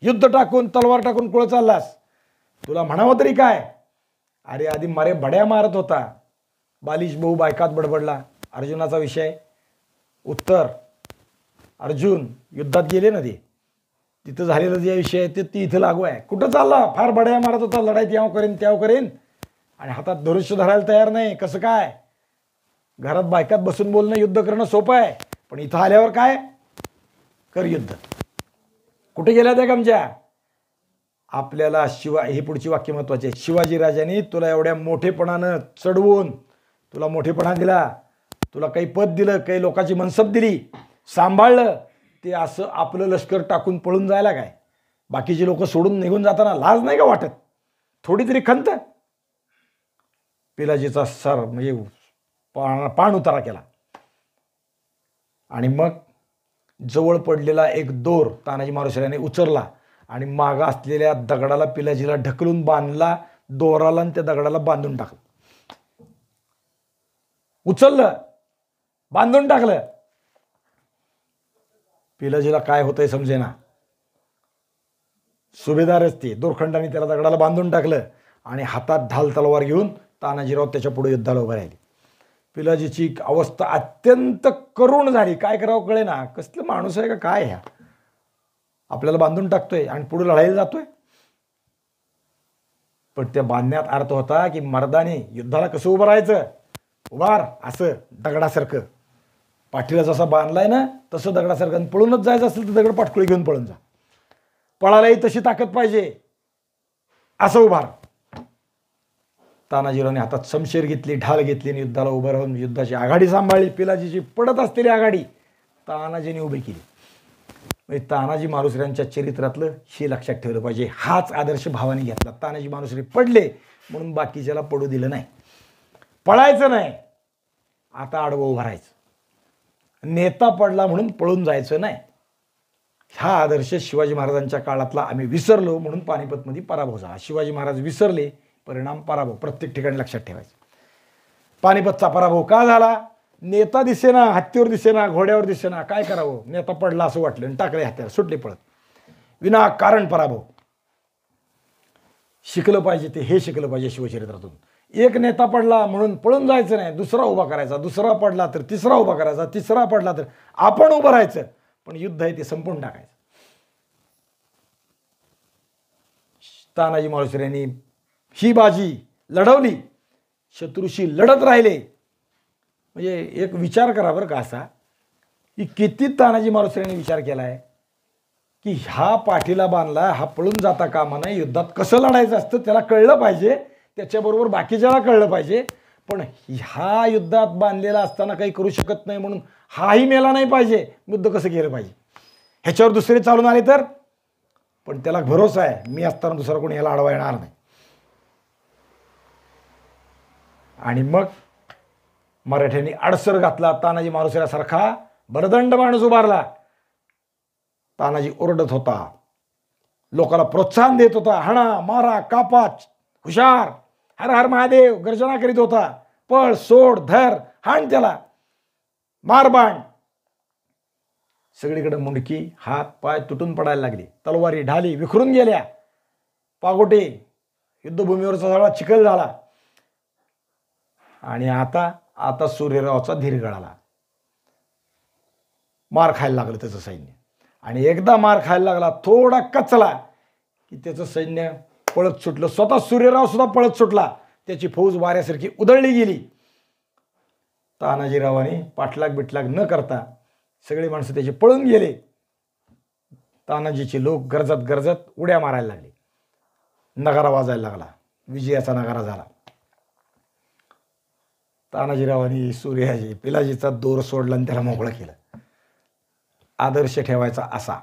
युद्ध टाकून तलवार टाकून कुठं चाललास, तुला म्हणावं तरी काय. अरे आधी मारे बड्या मारत होता, बालिश भाऊ बायकात बडबडला. अर्जुनाचा विषय, उत्तर अर्जुन युद्धात गेले ना, ते तिथं झालेला जे विषय आहे ते ती इथं लागू आहे. कुठं चालला, फार बड्या मारत होता, लढाईत याव करेन त्याव करेन, आणि हातात धनुष्य धरायला तयार नाही, कसं काय. घरात बायकात बसून बोलणं युद्ध करणं सोपं आहे, पण इथं आल्यावर काय कर युद्ध. कुठे गेल्या त्या गमच्या. आपल्याला ही पुढची वाक्य महत्वाची आहे. शिवाजी राजांनी तुला एवढ्या मोठेपणानं चढवून तुला मोठेपणा दिला, तुला काही पद दिलं, काही लोकांची मनसब दिली, सांभाळलं, ते असं आपलं लष्कर टाकून पळून जायला काय. बाकीची लोक सोडून निघून जाताना लाज नाही का वाटत, थोडी तरी खंत. पिलाजीचा सर म्हणजे पाण उतारा केला. आणि मग जवळ पडलेला एक दोर तानाजी मालुसरेने उचलला आणि मागं असलेल्या दगडाला पिलाजीला ढकलून बांधला, दोराला आणि त्या दगडाला बांधून टाकलं. उचललं, बांधून टाकलं. पिलाजीला काय होतंय समजेना. सुभेदारच ते दोरखंडाने त्याला दगडाला बांधून टाकलं आणि हातात ढाल तलवार घेऊन तानाजीराव त्याच्या पुढे युद्धाला उभे राहिले. पिलाजीची अवस्था अत्यंत करुण झाली. काय करावं कळेना. कसलं माणूस आहे का काय ह्या, आपल्याला बांधून टाकतोय आणि पुढे लढायला जातोय. पण त्या बांधण्यात अर्थ होता की मर्दाने युद्धाला कसं उभं राहायचं. उभार असं दगडासारखं, पाठीला जसा बांधलाय ना तसं दगडासारखं. पळूनच जायचं असेल तर दगड पाठकुळी घेऊन पळून जा. पळायलाही तशी ताकद पाहिजे, असं उभार. तानाजीरावने हातात शमशेर घेतली, ढाल घेतली आणि युद्धाला उभं राहून युद्धाची आघाडी सांभाळली. पिलाजीची पडत असलेली आघाडी तानाजीने उभी केली. म्हणजे तानाजी मालुसऱ्यांच्या चरित्रातलं हे लक्षात ठेवलं पाहिजे. हाच आदर्श भावाने घेतला. तानाजी मालुसरे पडले म्हणून बाकीच्याला पडू दिलं नाही. पळायचं नाही, आता आडवं उभं राहायचं. नेता पडला म्हणून पळून जायचं नाही. हा आदर्श शिवाजी महाराजांच्या काळातला आम्ही विसरलो म्हणून पानिपतमध्ये पराभव झाला. शिवाजी महाराज विसरले, परिणाम पराभव. प्रत्येक ठिकाणी लक्षात ठेवायचं. पानिपतचा पराभव का झाला. नेता दिसेना, हत्तीवर दिसेना, घोड्यावर दिसेना. काय करावं, नेता पडला असं वाटलं आणि टाकले हत्यार, सुटले पळत. विनाकारण पराभव. शिकलं पाहिजे ते, हे शिकलं पाहिजे शिवचरित्रातून. एक नेता पडला म्हणून पळून जायचं नाही, दुसरा उभा करायचा. दुसरा पडला तर तिसरा उभा करायचा. तिसरा पडला तर आपण उभं राहायचं. पण युद्ध आहे ते संपून टाकायचं. तानाजी मालुसऱ्यांनी ही बाजी लढवली, शत्रूशी लढत राहिले. म्हणजे एक विचार करा बरं का असा, की किती तानाजी मालुसऱ्यांनी विचार केलाय की ह्या पाठीला बांधला, हा पळून जाता कामा नये. युद्धात कसं लढायचं असतं त्याला कळलं पाहिजे, त्याच्याबरोबर बाकीच्याला कळलं पाहिजे. पण ह्या युद्धात बांधलेला असताना काही करू शकत नाही म्हणून हाही मेला नाही पाहिजे. युद्ध कसं केलं पाहिजे ह्याच्यावर दुसरे चालून आले तर. पण त्याला भरोसा आहे, मी असताना दुसरा कोणी ह्याला अडवा येणार नाही. आणि मग मराठ्यांनी अडसर घातला. तानाजी मालुसऱ्यासारखा बरदंड माणूस उभारला. तानाजी ओरडत होता, लोकांना प्रोत्साहन देत होता. हाणा, मारा, कापा, हुशार, हर हर महादेव गर्जना करीत होता. पळ, सोड, धर, हाण त्याला, मार बाण. सगळीकडे मुंडकी, हात पाय तुटून पडायला लागले. तलवारी ढाली विखरून गेल्या. पागोटे, युद्धभूमीवरचा सगळा चिखल झाला. आणि आता सूर्यरावचा धीर गळाला. मार खायला लागलं त्याचं सैन्य. आणि एकदा मार खायला लागला, थोडा कचला की त्याचं सैन्य पळत सुटलं. स्वतः सूर्यराव सुद्धा पळत सुटला. त्याची फौज वाऱ्यासारखी उधळली गेली. तानाजीरावाने पाठलाग बिटलाग न करता सगळी माणसं त्याची पळून गेले. तानाजीचे लोक गरजत गरजत उड्या मारायला लागले. नगारा वाजायला लागला. विजयाचा नगारा झाला. तानाजीरावांनी सूर्याजी पिलाजीचा दोर सोडला आणि त्याला मोकळं केलं. आदर्श ठेवायचा असा.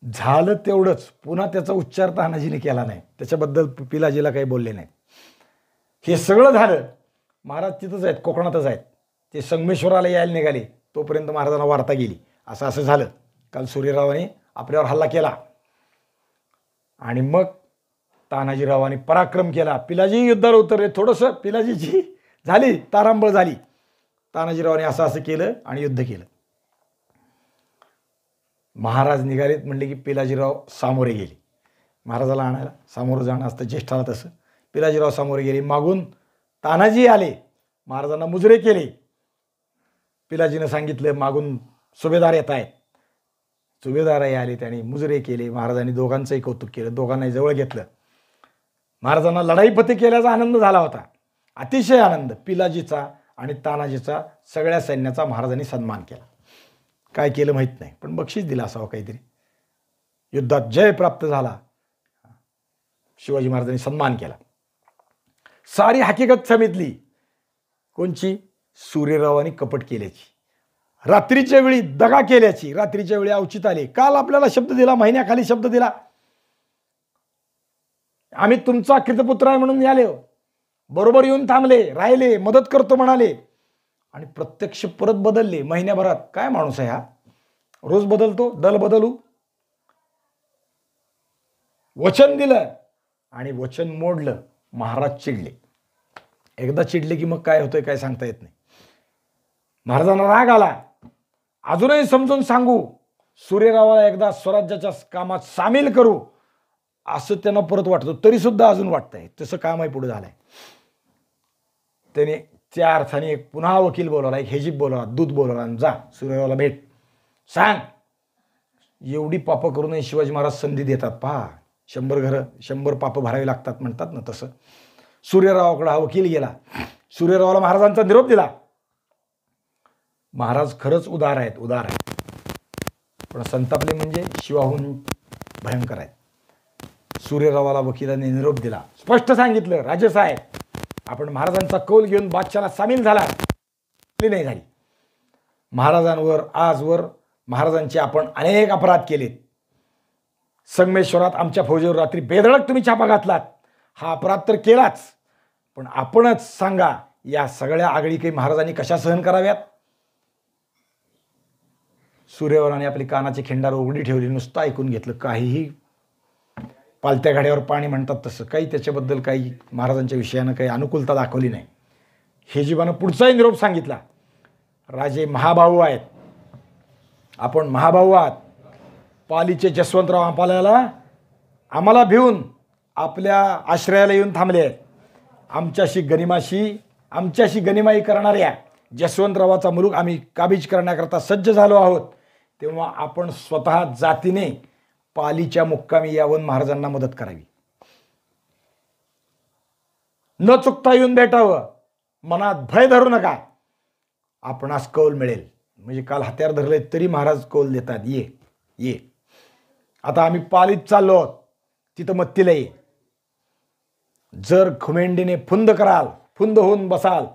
झालं तेवढंच. पुन्हा त्याचा उच्चार तानाजीने केला नाही. त्याच्याबद्दल पिलाजीला काही बोलले नाही. हे सगळं झालं. महाराज तिथंच आहेत, कोकणातच आहेत. ते संगमेश्वराला यायला निघाले तोपर्यंत महाराजांना वार्ता गेली, असं असं झालं. काल सूर्यरावाने आपल्यावर हल्ला केला. आणि मग तानाजीरावांनी पराक्रम केला. पिलाजी युद्धाला उतरले. थोडंसं पिलाजीची झाली तारांबळ झाली. तानाजीरावांनी असं असं केलं आणि युद्ध केलं. महाराज निघालेत म्हणले की पिलाजीराव सामोरे गेले. महाराजाला आणायला सामोरं जाणं असतं ज्येष्ठाला तसं. पिलाजीराव सामोरे गेले. मागून तानाजी आले. महाराजांना मुजरे केले. पिलाजीनं सांगितलं मागून सुभेदार येत आहेत. सुभेदारही आले. त्यांनी मुजरे केले. महाराजांनी दोघांचंही कौतुक केलं. दोघांनाही जवळ घेतलं. महाराजांना लढाई फते केल्याचा आनंद झाला होता, अतिशय आनंद. पिलाजीचा आणि तानाजीचा सगळ्या सैन्याचा महाराजांनी सन्मान केला. काय केलं माहीत नाही, पण बक्षीस दिलं असावं काहीतरी. युद्धात जय प्राप्त झाला, शिवाजी महाराजांनी सन्मान केला. सारी हकीकत समजली. कोणची? सूर्यरावांनी कपट केल्याची, रात्रीच्या वेळी दगा केल्याची, रात्रीच्या वेळी अवचित आले. काल आपल्याला शब्द दिला, महिन्याखाली शब्द दिला, आम्ही तुमचा कृतपुत्र आहे म्हणून आले, बरोबर येऊन थांबले, राहिले, मदत करतो म्हणाले, आणि प्रत्यक्ष परत बदलले महिन्याभरात. काय माणूस आहे हा, रोज बदलतो, दल बदलू. वचन दिलं आणि वचन मोडलं. महाराज चिडले. एकदा चिडले की मग काय होतंय काय सांगता येत नाही. महाराजांना राग आला. अजूनही समजून सांगू, सूर्यरावाला एकदा स्वराज्याच्या कामात सामील करू असं त्यांना परत वाटतं, तरी सुद्धा अजून वाटतंय. तसं कामही पुढे झालंय. त्याने त्या अर्थाने एक पुन्हा वकील बोलवला, एक हेजीब बोलवला, दूत बोलवला, जा सूर्यरावाला भेट, सांग एवढी पापं करूनही शिवाजी महाराज संधी देतात. पहा, 100 घरं 100 पापं भरावी लागतात म्हणतात ना, तसं सूर्यरावाकडे हा वकील गेला. सूर्यरावाला महाराजांचा निरोप दिला. महाराज खरंच उदार आहेत, उदार आहेत, पण संतापले म्हणजे शिवाहून भयंकर आहेत. सूर्यरावाला वकिलाने निरोप दिला, स्पष्ट सांगितलं, राजेसाहेब आपण महाराजांचा कौल घेऊन बादशाला सामील झाला नाही झाली. महाराजांवर आजवर महाराजांचे आपण अनेक अपराध केलेत. संगमेश्वरात आमच्या फौजेवर रात्री बेधडक तुम्ही छापा घातलात, हा अपराध तर केलाच, पण आपणच सांगा या सगळ्या आगळी काही महाराजांनी कशा सहन कराव्यात. सूर्यरावाने आपली कानाची खिंडार उघडी ठेवली, नुसतं ऐकून घेतलं. काहीही पालत्या गाड्यावर पाणी म्हणतात तसं काही त्याच्याबद्दल काही महाराजांच्या विषयानं काही अनुकूलता दाखवली नाही. हेजिबानं पुढचाही निरोप सांगितला, राजे महाभाऊ आहेत, आपण महाभाऊ आहात. पालीचे जसवंतराव आम्हाला भिवून आपल्या आश्रयाला येऊन थांबले आहेत. आमच्याशी गनिमाई करणाऱ्या जसवंतरावाचा मुलूक आम्ही काबीज करण्याकरता सज्ज झालो आहोत. तेव्हा आपण स्वतः जातीने पालीच्या मुक्कामी यावून महाराजांना मदत करावी. न चुकता येऊन भेटावं, मनात भय धरू नका, आपणास कौल मिळेल. म्हणजे काल हत्यार धरले तरी महाराज कौल देतात, ये ये. आता आम्ही पालीत चाललो आहोत, तिथं मत्तीला ये. जर घुमेंडीने फुंद होऊन बसाल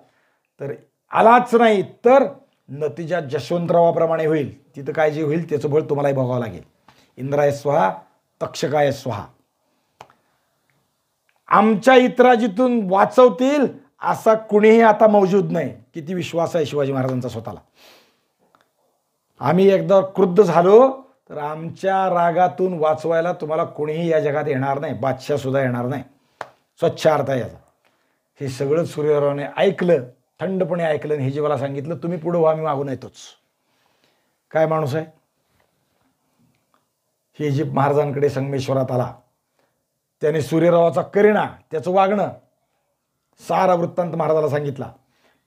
तर आलाच नाही तर नतीजा जशवंतरावाप्रमाणे होईल. तिथं काय जे होईल त्याचं बळ तुम्हालाही भोगावं लागेल. इंद्राय स्वहा तक्षकाय स्वहा. आमच्या इतराजीतून वाचवतील असा कुणीही आता मौजूद नाही. किती विश्वास आहे शिवाजी महाराजांचा स्वतःला. आम्ही एकदा क्रुद्ध झालो तर आमच्या रागातून वाचवायला तुम्हाला कोणीही या जगात येणार नाही, बादशाह सुद्धा येणार नाही. स्वच्छ अर्थ आहे याचा. हे सगळं सूर्यरावाने ऐकलं, थंडपणे ऐकलं आणि हेजीबाला सांगितलं, तुम्ही पुढे व्हा, मी मागून येतोच. काय माणूस आहे. हेजीब महाराजांकडे संगमेश्वरात आला. त्याने सूर्यरावाचा करिणा, त्याचं वागणं, सारा वृत्तांत महाराजाला सांगितला.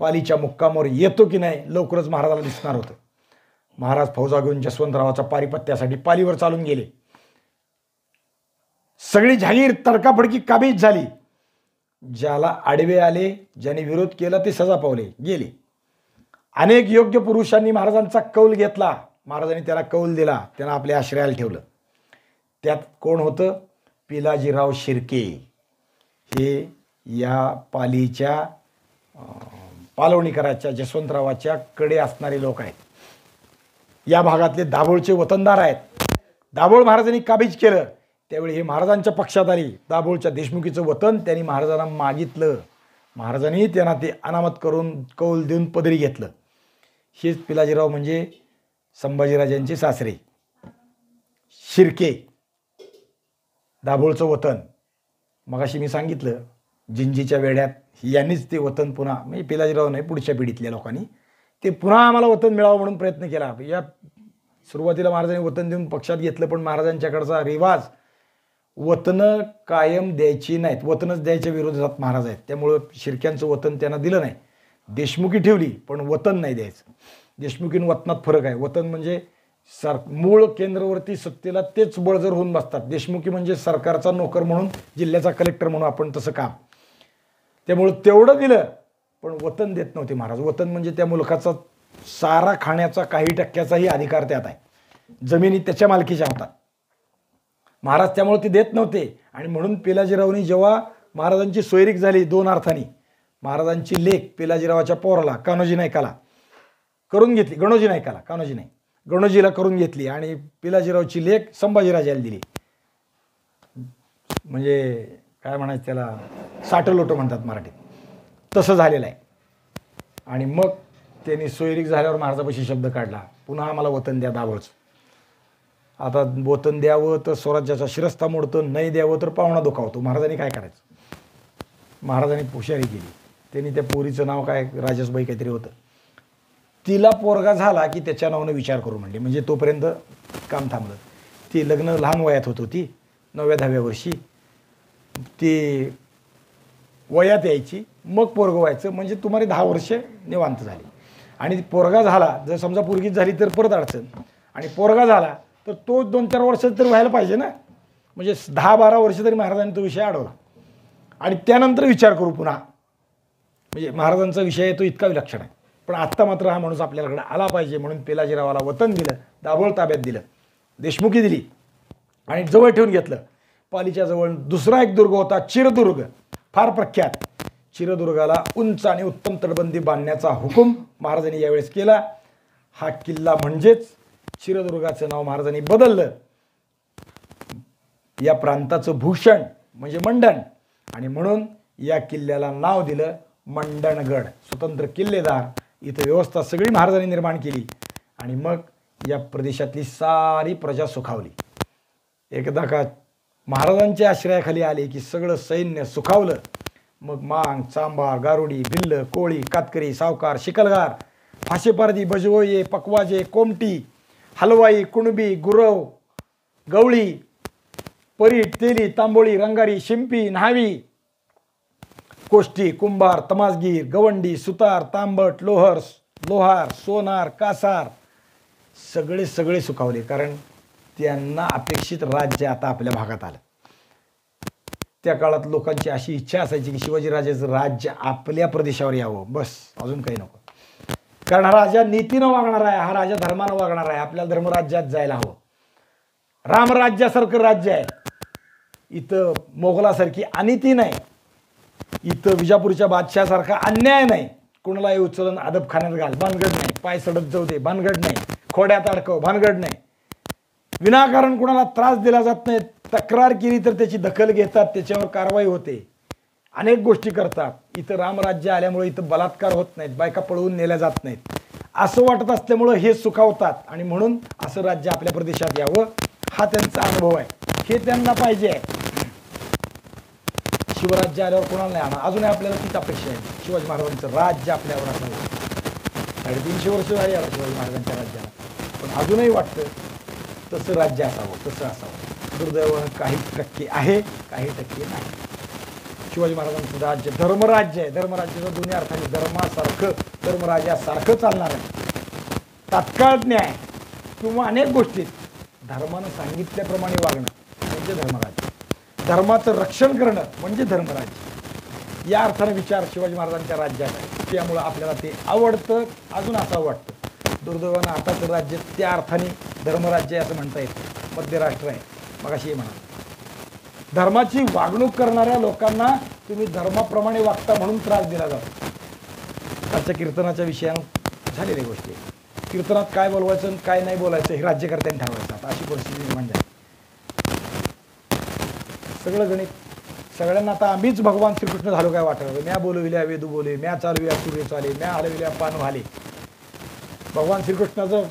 पालीच्या मुक्कामावर येतो की नाही लवकरच महाराजाला दिसणार होतं. महाराज फौजा घेऊन जसवंतरावाच्या पारिपत्यासाठी पालीवर चालून गेले. सगळी जहागीर तडकाफडकी काबीज झाली. ज्याला आडवे आले, ज्याने विरोध केला ते सजा पावले गेले. अनेक योग्य पुरुषांनी महाराजांचा कौल घेतला. महाराजांनी त्याला कौल दिला, त्यांना आपल्या आश्रयाला ठेवलं. त्यात कोण होतं? पिलाजीराव शिर्के. हे या पालीच्या पालवणीकराच्या जसवंतरावाच्या कडे असणारे लोक आहेत. या भागातले दाभोळचे वतनदार आहेत. दाभोळ महाराजांनी काबीज केलं त्यावेळी हे महाराजांच्या पक्षात आली. दाभोळच्या देशमुखीचं वतन त्यांनी महाराजांना मागितलं. महाराजांनी त्यांना ते अनामत करून कौल देऊन पदरी घेतलं. हेच पिलाजीराव म्हणजे संभाजीराजांचे सासरे शिर्के, दाभोळचं वतन. मगाशी मी सांगितलं जिंजीच्या वेड्यात यांनीच ते वतन पुन्हा, म्हणजे पिलाजीराव नाही पुढच्या पिढीतल्या लोकांनी ते पुन्हा आम्हाला वतन मिळावं म्हणून प्रयत्न केला. या सुरुवातीला महाराजांनी वतन देऊन पक्षात घेतलं, पण महाराजांच्याकडचा रिवाज वतनं कायम द्यायची नाहीत, वतनच द्यायच्या विरोधात महाराज आहेत. त्यामुळं शिर्क्यांचं वतन त्यांना दिलं नाही. देशमुखी ठेवली पण वतन नाही द्यायचं. देशमुखीन वतनात फरक आहे. वतन म्हणजे मूळ केंद्रवरती सत्तेला तेच बळजर होऊन बसतात. देशमुखी म्हणजे सरकारचा नोकर म्हणून, जिल्ह्याचा कलेक्टर म्हणून आपण तसं काम. त्यामुळे तेवढं दिलं, पण वतन देत नव्हते महाराज. वतन म्हणजे त्या मुलकाचा सारा खाण्याचा काही टक्क्याचाही अधिकार त्यात आहे. जमिनी त्याच्या मालकीच्या होतात. महाराज त्यामुळे ते देत नव्हते. आणि म्हणून पिलाजीरावनी जेव्हा महाराजांची सोयरीक झाली 2 अर्थांनी, महाराजांची लेख पिलाजीरावाच्या पोराला कान्होजी नाईकाला करून घेतली. गणोजी नाईकाला, कान्होजी नाही, गणोजीला करून घेतली. आणि पिलाजीरावची लेख संभाजीराजाला दिली. म्हणजे काय म्हणायचं त्याला, साठलोटं म्हणतात मराठीत, तसं झालेलं आहे. आणि मग त्यांनी सोयरीक झाल्यावर महाराजापाशी शब्द काढला, पुन्हा आम्हाला वतन द्या दाबळच. आता वतन द्यावं तर स्वराज्याचा शिरस्ता मोडतं, नाही द्यावं तर पाहुणा दुखावतो. महाराजांनी काय करायचं? महाराजांनी हुशारी केली. त्यांनी त्या पोरीचं नाव काय, राजसबाई काहीतरी होतं, तिला पोरगा झाला की त्याच्या नावानं विचार करू म्हणले. म्हणजे तोपर्यंत काम थांबलं. ती लग्न लहान वयात होत होती, 9व्या-10व्या वर्षी ती वयात यायची, मग पोरगं व्हायचं. म्हणजे तुम्हाला 10 वर्ष निवांत झाली. आणि पोरगा झाला, जर समजा पोरगीच झाली तर परत अडचण. आणि पोरगा झाला तर तो 2-4 वर्ष तरी व्हायला पाहिजे ना. म्हणजे 10-12 वर्ष तरी महाराजांनी तो विषय अडवला. आणि त्यानंतर विचार करू पुन्हा. म्हणजे महाराजांचा विषय आहे तो इतका विलक्षण आहे. पण आत्ता मात्र हा माणूस आपल्याकडे आला पाहिजे म्हणून पिलाजीरावाला वतन दिलं, दाभोळ ताब्यात दिलं, देशमुखी दिली आणि जवळ ठेवून घेतलं. पालीच्या जवळ दुसरा एक दुर्ग होता, चिरदुर्ग, फार प्रख्यात. चिरदुर्गाला उंच आणि उत्तम तटबंदी बांधण्याचा हुकूम महाराजांनी यावेळेस केला. हा किल्ला म्हणजेच चिरदुर्गाचं नाव महाराजांनी बदललं. या प्रांताचं भूषण म्हणजे मंडण, आणि म्हणून या किल्ल्याला नाव दिलं मंडणगड. स्वतंत्र किल्लेदार, इथं व्यवस्था सगळी महाराजांनी निर्माण केली. आणि मग या प्रदेशातली सारी प्रजा सुखावली. एकदा का महाराजांच्या आश्रयाखाली आले की सगळं सैन्य सुखावलं. मग मांग, चांबा, गारुडी, भिल्ल, कोळी, कातकरी, सावकार, शिकलगार, फाशेपारधी, बजवोये, पकवाजे, कोमटी, हलवाई, कुणबी, गुरव, गवळी, परीट, तेली, तांबोळी, रंगारी, शिंपी, न्हावी, कोष्टी, कुंभार, तमासगीर, गवंडी, सुतार, तांबट, लोहार, सोनार, कासार, सगळे सुखावले. कारण त्यांना अपेक्षित राज्य आता आपल्या भागात आलं. त्या काळात लोकांची अशी इच्छा असायची की शिवाजीराजाचं राज्य आपल्या प्रदेशावर यावं, बस, अजून काही नको. कारण हा राजा नीतीनं वागणार आहे, हा राजा धर्मानं वागणार आहे. आपल्याला धर्मराज्यात जायला हवं. रामराज्यासारखं राज्य आहे. इथं मोगलासारखी अनिती नाही, इथं विजापूरच्या बादशाहासारखा अन्याय नाही. कुणालाही उचलून अदबखान्यात घाल, भानगड नाही. पाय सडत जाऊ दे, भानगड नाही. खोड्यात अडकव, भानगड नाही. विनाकारण कुणाला त्रास दिला जात नाही. तक्रार केली तर त्याची दखल घेतात, त्याच्यावर कारवाई होते, अनेक गोष्टी करतात. इथं रामराज्य आल्यामुळे इथं बलात्कार होत नाहीत, बायका पळवून नेल्या जात नाहीत. असं वाटत असल्यामुळं हे सुखावतात. आणि म्हणून असं राज्य आपल्या प्रदेशात यावं, हा त्यांचा अनुभव आहे. हे त्यांना पाहिजे आहे. शिवराज्य आल्यावर कोणाला नाही आणा, अजूनही आपल्याला तीच अपेक्षा आहे. शिवाजी महाराजांचं राज्य आपल्यावर असावं. 350 वर्ष झाली आता शिवाजी महाराजांच्या राज्याला, पण अजूनही वाटतं तसं राज्य असावं, तसं असावं. दुर्दैवानं काही टक्के आहे, काही टक्के नाही. शिवाजी महाराजांचं राज्य धर्मराज्य आहे. धर्मराज्याचं दोन्ही अर्थाने धर्मासारखं, धर्मराजासारखं चालणार आहे. तात्काळ न्याय किंवा अनेक गोष्टीत धर्मानं सांगितल्याप्रमाणे वागणं म्हणजे धर्मराज्य. धर्माचं रक्षण करणं म्हणजे धर्मराज्य. या अर्थाने विचार शिवाजी महाराजांच्या राज्यात आहे. त्यामुळं आपल्याला ते आवडतं, अजून असं वाटतं. दुर्दैवानं आताचं राज्य त्या अर्थाने धर्मराज्य आहे असं म्हणता येतं. मध्यराष्ट्र आहे. मग अशी म्हणा, धर्माची वागणूक करणाऱ्या लोकांना तुम्ही धर्माप्रमाणे वागता म्हणून त्रास दिला जातो. आजच्या कीर्तनाच्या विषयानं झालेल्या गोष्टी. कीर्तनात काय बोलवायचं आणि काय नाही बोलायचं हे राज्यकर्त्यांनी ठरवायचं. आता अशी परिस्थिती निर्माण झाली. सगळं गणित सगळ्यांना आता आम्हीच भगवान श्रीकृष्ण झालो काय वाटलं. म्या बोलविल्या वेदू बोले, म्या चालविल्या सूर्य चाले, म्या हलविल्या पान व्हाले. भगवान श्रीकृष्णाचं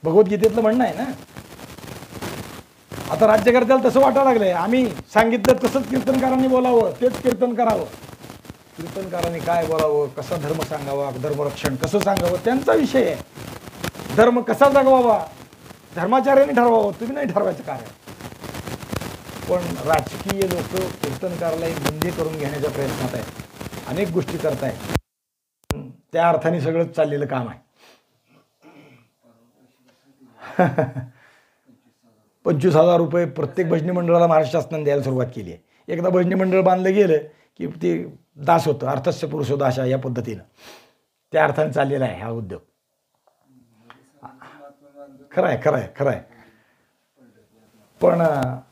भगवद्गीतेतलं म्हणणं आहे ना. आता राज्यकर्त्याला तसं वाटायला लागलंय, आम्ही सांगितलं तसंच कीर्तनकारांनी बोलावं, तेच कीर्तन करावं. कीर्तनकारांनी काय बोलावं, कसा धर्म सांगावा, धर्मरक्षण कसं सांगावं, त्यांचा विषय आहे. धर्म कसा जगवावा धर्माचार्यांनी ठरवावं, तुम्ही नाही ठरवायचं कार्य. पण राजकीय लोक कीर्तनकाराला एक बंदी करून घेण्याच्या प्रयत्नात आहेत, अनेक गोष्टी करतायत. त्या अर्थाने सगळं चाललेलं काम आहे. 25,000 रुपये प्रत्येक भजनी मंडळाला महाराष्ट्र शासनाने द्यायला सुरुवात केली आहे. एकदा भजनी मंडळ बांधलं गेलं की ते दास होतं, अर्थस्य पुरुषो दास या पद्धतीनं त्या अर्थाने चाललेला आहे हा उद्योग. खरं आहे, खरं आहे, खरं आहे. पण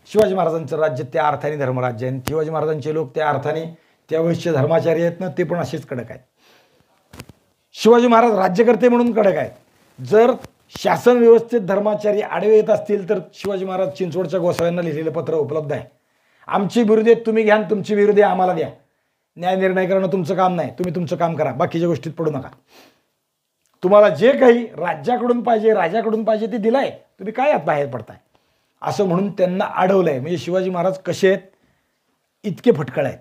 शिवाजी महाराजांचं राज्य त्या अर्थाने धर्मराज्य आहे. शिवाजी महाराजांचे लोक त्या अर्थाने त्यावेळेसचे धर्माचारी आहेत ना, ते पण असेच कडक आहेत. शिवाजी महाराज राज्यकर्ते म्हणून कडक आहेत. जर शासन व्यवस्थेत धर्माचारी आडवे येत असतील तर शिवाजी महाराज चिंचवडच्या गोसाव्यांना लिहिलेलं पत्र उपलब्ध आहे. आमची विरोधी तुम्ही घ्या, तुमची विरोधी आम्हाला द्या. न्याय निर्णय करणं तुमचं काम नाही, तुम्ही तुमचं काम करा, बाकीच्या गोष्टीत पडू नका. तुम्हाला जे काही राज्याकडून पाहिजे, राजाकडून पाहिजे ते दिलंय, तुम्ही काय यात बाहेर पडताय असं म्हणून त्यांना अडवलंय. म्हणजे शिवाजी महाराज कसे आहेत, इतके फटकळ आहेत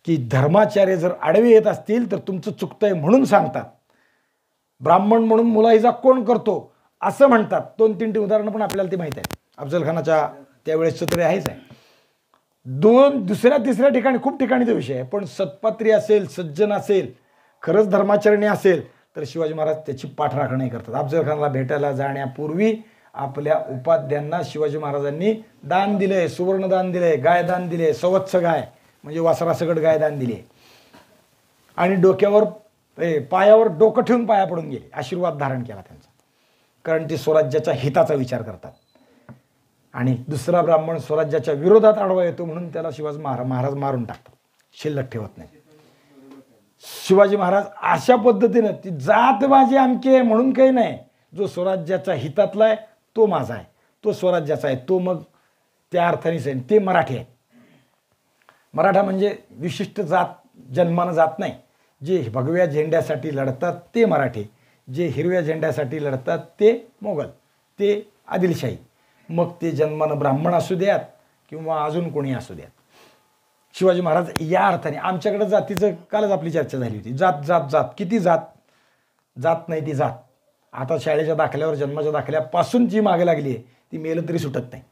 की धर्माचार्य जर आडवे येत असतील तर तुमचं चुकतंय म्हणून सांगतात. ब्राह्मण म्हणून मुलाहिजा कोण करतो असं म्हणतात. 2-3 उदाहरणं पण आपल्याला ते माहीत आहे. अफजल खानाच्या त्यावेळेसचं तरी आहेच आहे. दुसऱ्या तिसऱ्या ठिकाणी खूप ठिकाणीचा विषय आहे. पण सत्पात्री असेल, सज्जन असेल, खरंच धर्माचरणी असेल तर शिवाजी महाराज त्याची पाठराखण नाही करतात. अफजल खानाला भेटायला जाण्यापूर्वी आपल्या उपाध्यांना शिवाजी महाराजांनी दान दिले, सुवर्णदान दिले, गायदान दिले, संवत्स गाय म्हणजे वासरासकट गायदान दिले आणि डोक्यावर पायावर डोकं ठेवून पाया पडून गेले, आशीर्वाद धारण केला त्यांचा. कारण ते स्वराज्याच्या हिताचा विचार करतात. आणि दुसरा ब्राह्मण स्वराज्याच्या विरोधात आडवा येतो म्हणून त्याला शिवाजी महाराज मारून टाकतात, शिल्लक ठेवत नाही. शिवाजी महाराज अशा पद्धतीनं ती जात माझी आमची आहे म्हणून काही नाही, जो स्वराज्याच्या हितातला आहे तो माझा आहे, तो स्वराज्याचा आहे, तो मग त्या अर्थानेच आहे. ते मराठी आहे. मराठा म्हणजे विशिष्ट जात, जन्मानं जात नाही. जे भगव्या झेंड्यासाठी लढतात ते मराठी, जे हिरव्या झेंड्यासाठी लढतात ते मोगल, ते आदिलशाही. मग ते जन्मानं ब्राह्मण असू द्यात किंवा अजून कोणी असू द्यात. शिवाजी महाराज या अर्थाने आमच्याकडे जातीचं कालच आपली चर्चा झाली होती. जात जात जात किती जात, जात नाही ती जात. आता शाळेच्या दाखल्यावर जन्माच्या दाखल्यापासून जी मागे लागली आहे ती मेलं तरी सुटत नाही.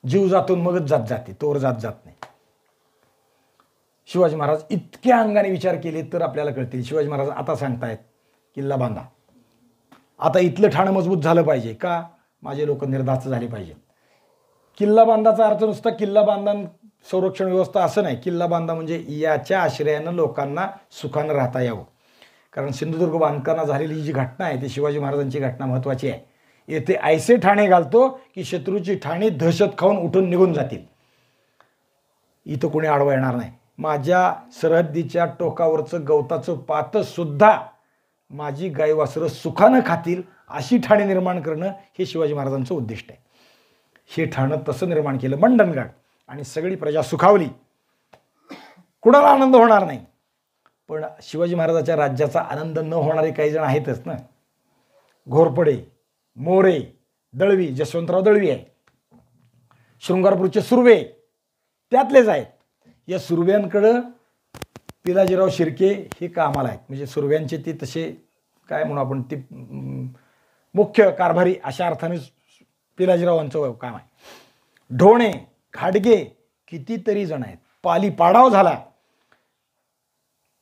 जीव जातून मगच जात जाते, तोवर जात जात नाही. शिवाजी महाराज इतक्या अंगाने विचार केले तर आपल्याला कळतील. शिवाजी महाराज आता सांगतायत किल्ला बांधा. आता इथलं ठाणं मजबूत झालं पाहिजे का, माझे लोक निर्धास्त झाले पाहिजेत. किल्ला बांधाचा अर्थ नुसता किल्ला बांधा संरक्षण व्यवस्था असं नाही. किल्ला बांधा म्हणजे याच्या आश्रयानं लोकांना सुखानं राहता यावं. कारण सिंधुदुर्ग बांधताना झालेली जी घटना आहे ती शिवाजी महाराजांची घटना महत्त्वाची आहे. येथे ऐसे ठाणे घालतो की शत्रूची ठाणी दहशत खाऊन उठून निघून जातील. इथं कोणी आडवा येणार नाही. माझ्या सरहद्दीच्या टोकावरचं गवताचं पातं सुद्धा माझी गाई वासरं सुखानं खातील अशी ठाणे निर्माण करणं हे शिवाजी महाराजांचं उद्दिष्ट आहे. हे ठाणं तसं निर्माण केलं मंडणगड आणि सगळी प्रजा सुखावली. कुणाला आनंद होणार नाही. पण शिवाजी महाराजाच्या राज्याचा आनंद न होणारे काही जण आहेतच ना. घोरपडे, मोरे, दळवी, जसवंतराव दळवी आहे, शृंगारपूरचे सुर्वे त्यातलेच आहेत. या सुर्व्यांकडं पिलाजीराव शिर्के हे कामाला आहेत. म्हणजे सुर्व्यांचे ते तसे काय म्हणू आपण, ते मुख्य कारभारी अशा अर्थाने पिलाजीरावांचं काम आहे. ढोणे, घाडगे कितीतरी जण आहेत. पाली पाडाव झाला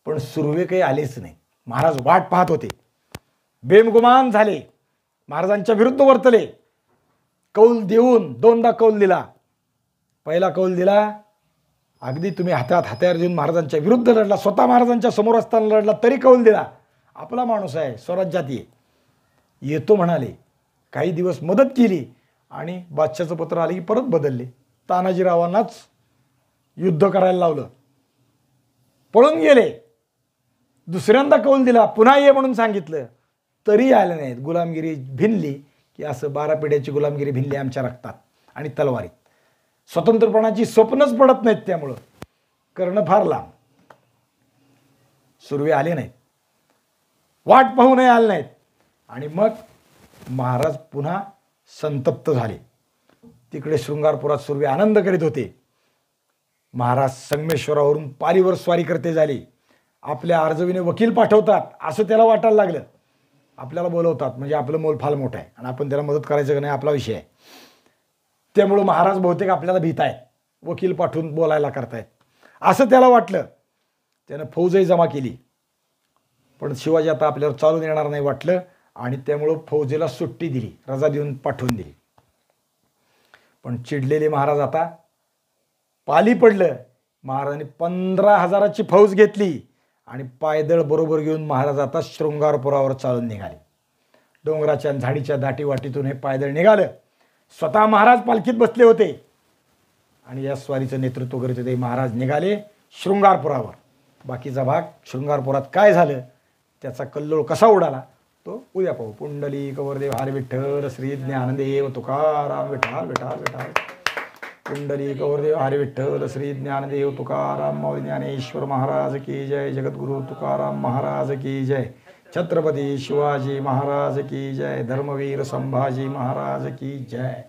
पण सुर्वे काही आलेच नाही. महाराज वाट पाहत होते. बेमगुमान झाले, महाराजांच्या विरुद्ध वर्तले. कौल देऊन 2दा कौल दिला. पहिला कौल दिला अगदी तुम्ही हातात हत्यार देऊन महाराजांच्या विरुद्ध लढला, स्वतः महाराजांच्या समोर असताना लढला तरी कौल दिला. आपला माणूस आहे, स्वराज्यात येतो म्हणाले. काही दिवस मदत केली आणि बादशाचं पत्र आले की परत बदलले. तानाजीरावांनाच युद्ध करायला लावलं, पळून गेले. दुसऱ्यांदा कौल दिला, पुन्हा ये म्हणून सांगितलं तरी आले नाहीत. गुलामगिरी भिनली की असं 12 पिढ्याची गुलामगिरी भिनली आमच्या रक्तात आणि तलवारीत. स्वतंत्रपणाची स्वप्नच पडत नाहीत. त्यामुळं करणं फार लांब. सुर्वे आले नाहीत, वाट पाहू नये आले नाहीत. आणि मग महाराज पुन्हा संतप्त झाले. तिकडे शृंगारपुरात सुर्वे आनंद करीत होते. महाराज संगमेश्वरावरून पालीवर स्वारी करते झाले. आपल्या अर्जवीने वकील पाठवतात असं त्याला वाटायला लागलं. आपल्याला बोलवतात म्हणजे आपलं मोल फार मोठं आहे आणि आपण त्याला मदत करायचं का नाही आपला विषय आहे. त्यामुळं महाराज बहुतेक आपल्याला भीत आहेत, वकील पाठवून बोलायला करतायत असं त्याला वाटलं. त्यानं फौजही जमा केली. पण शिवाजी आता आपल्यावर चालून येणार नाही वाटलं आणि त्यामुळं फौजेला सुट्टी दिली, रजा देऊन पाठवून दिली. पण चिडलेले महाराज आता पाली पडलं. महाराजांनी 15,000ची फौज घेतली आणि पायदळ बरोबर घेऊन महाराज आता शृंगारपुरावर चालून निघाले. डोंगराच्या झाडीच्या दाटीवाटीतून हे पायदळ निघालं. स्वतः महाराज पालखीत बसले होते आणि या स्वारीचं नेतृत्व करीत होते. महाराज निघाले शृंगारपुरावर. बाकीचा भाग शृंगारपुरात काय झालं, त्याचा कल्लोळ कसा उडाला तो उद्या पाहू. पुंडलिक वरदेव हरी विठ्ठल, श्री ज्ञानदेव तुकाराम, विठ्ठल विठ्ठल विठ्ठल. पुंडलिक वरदेव हरी विठ्ठल, श्री ज्ञानदेव तुकाराम, माऊली ज्ञानेश्वर महाराज की जय. जगद्गुरु तुकाराम महाराज की जय. छत्रपती शिवाजी महाराज की जय. धर्मवीर संभाजी महाराज की जय.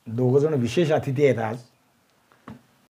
दोघ जण विशेष अतिथी आहेत आज.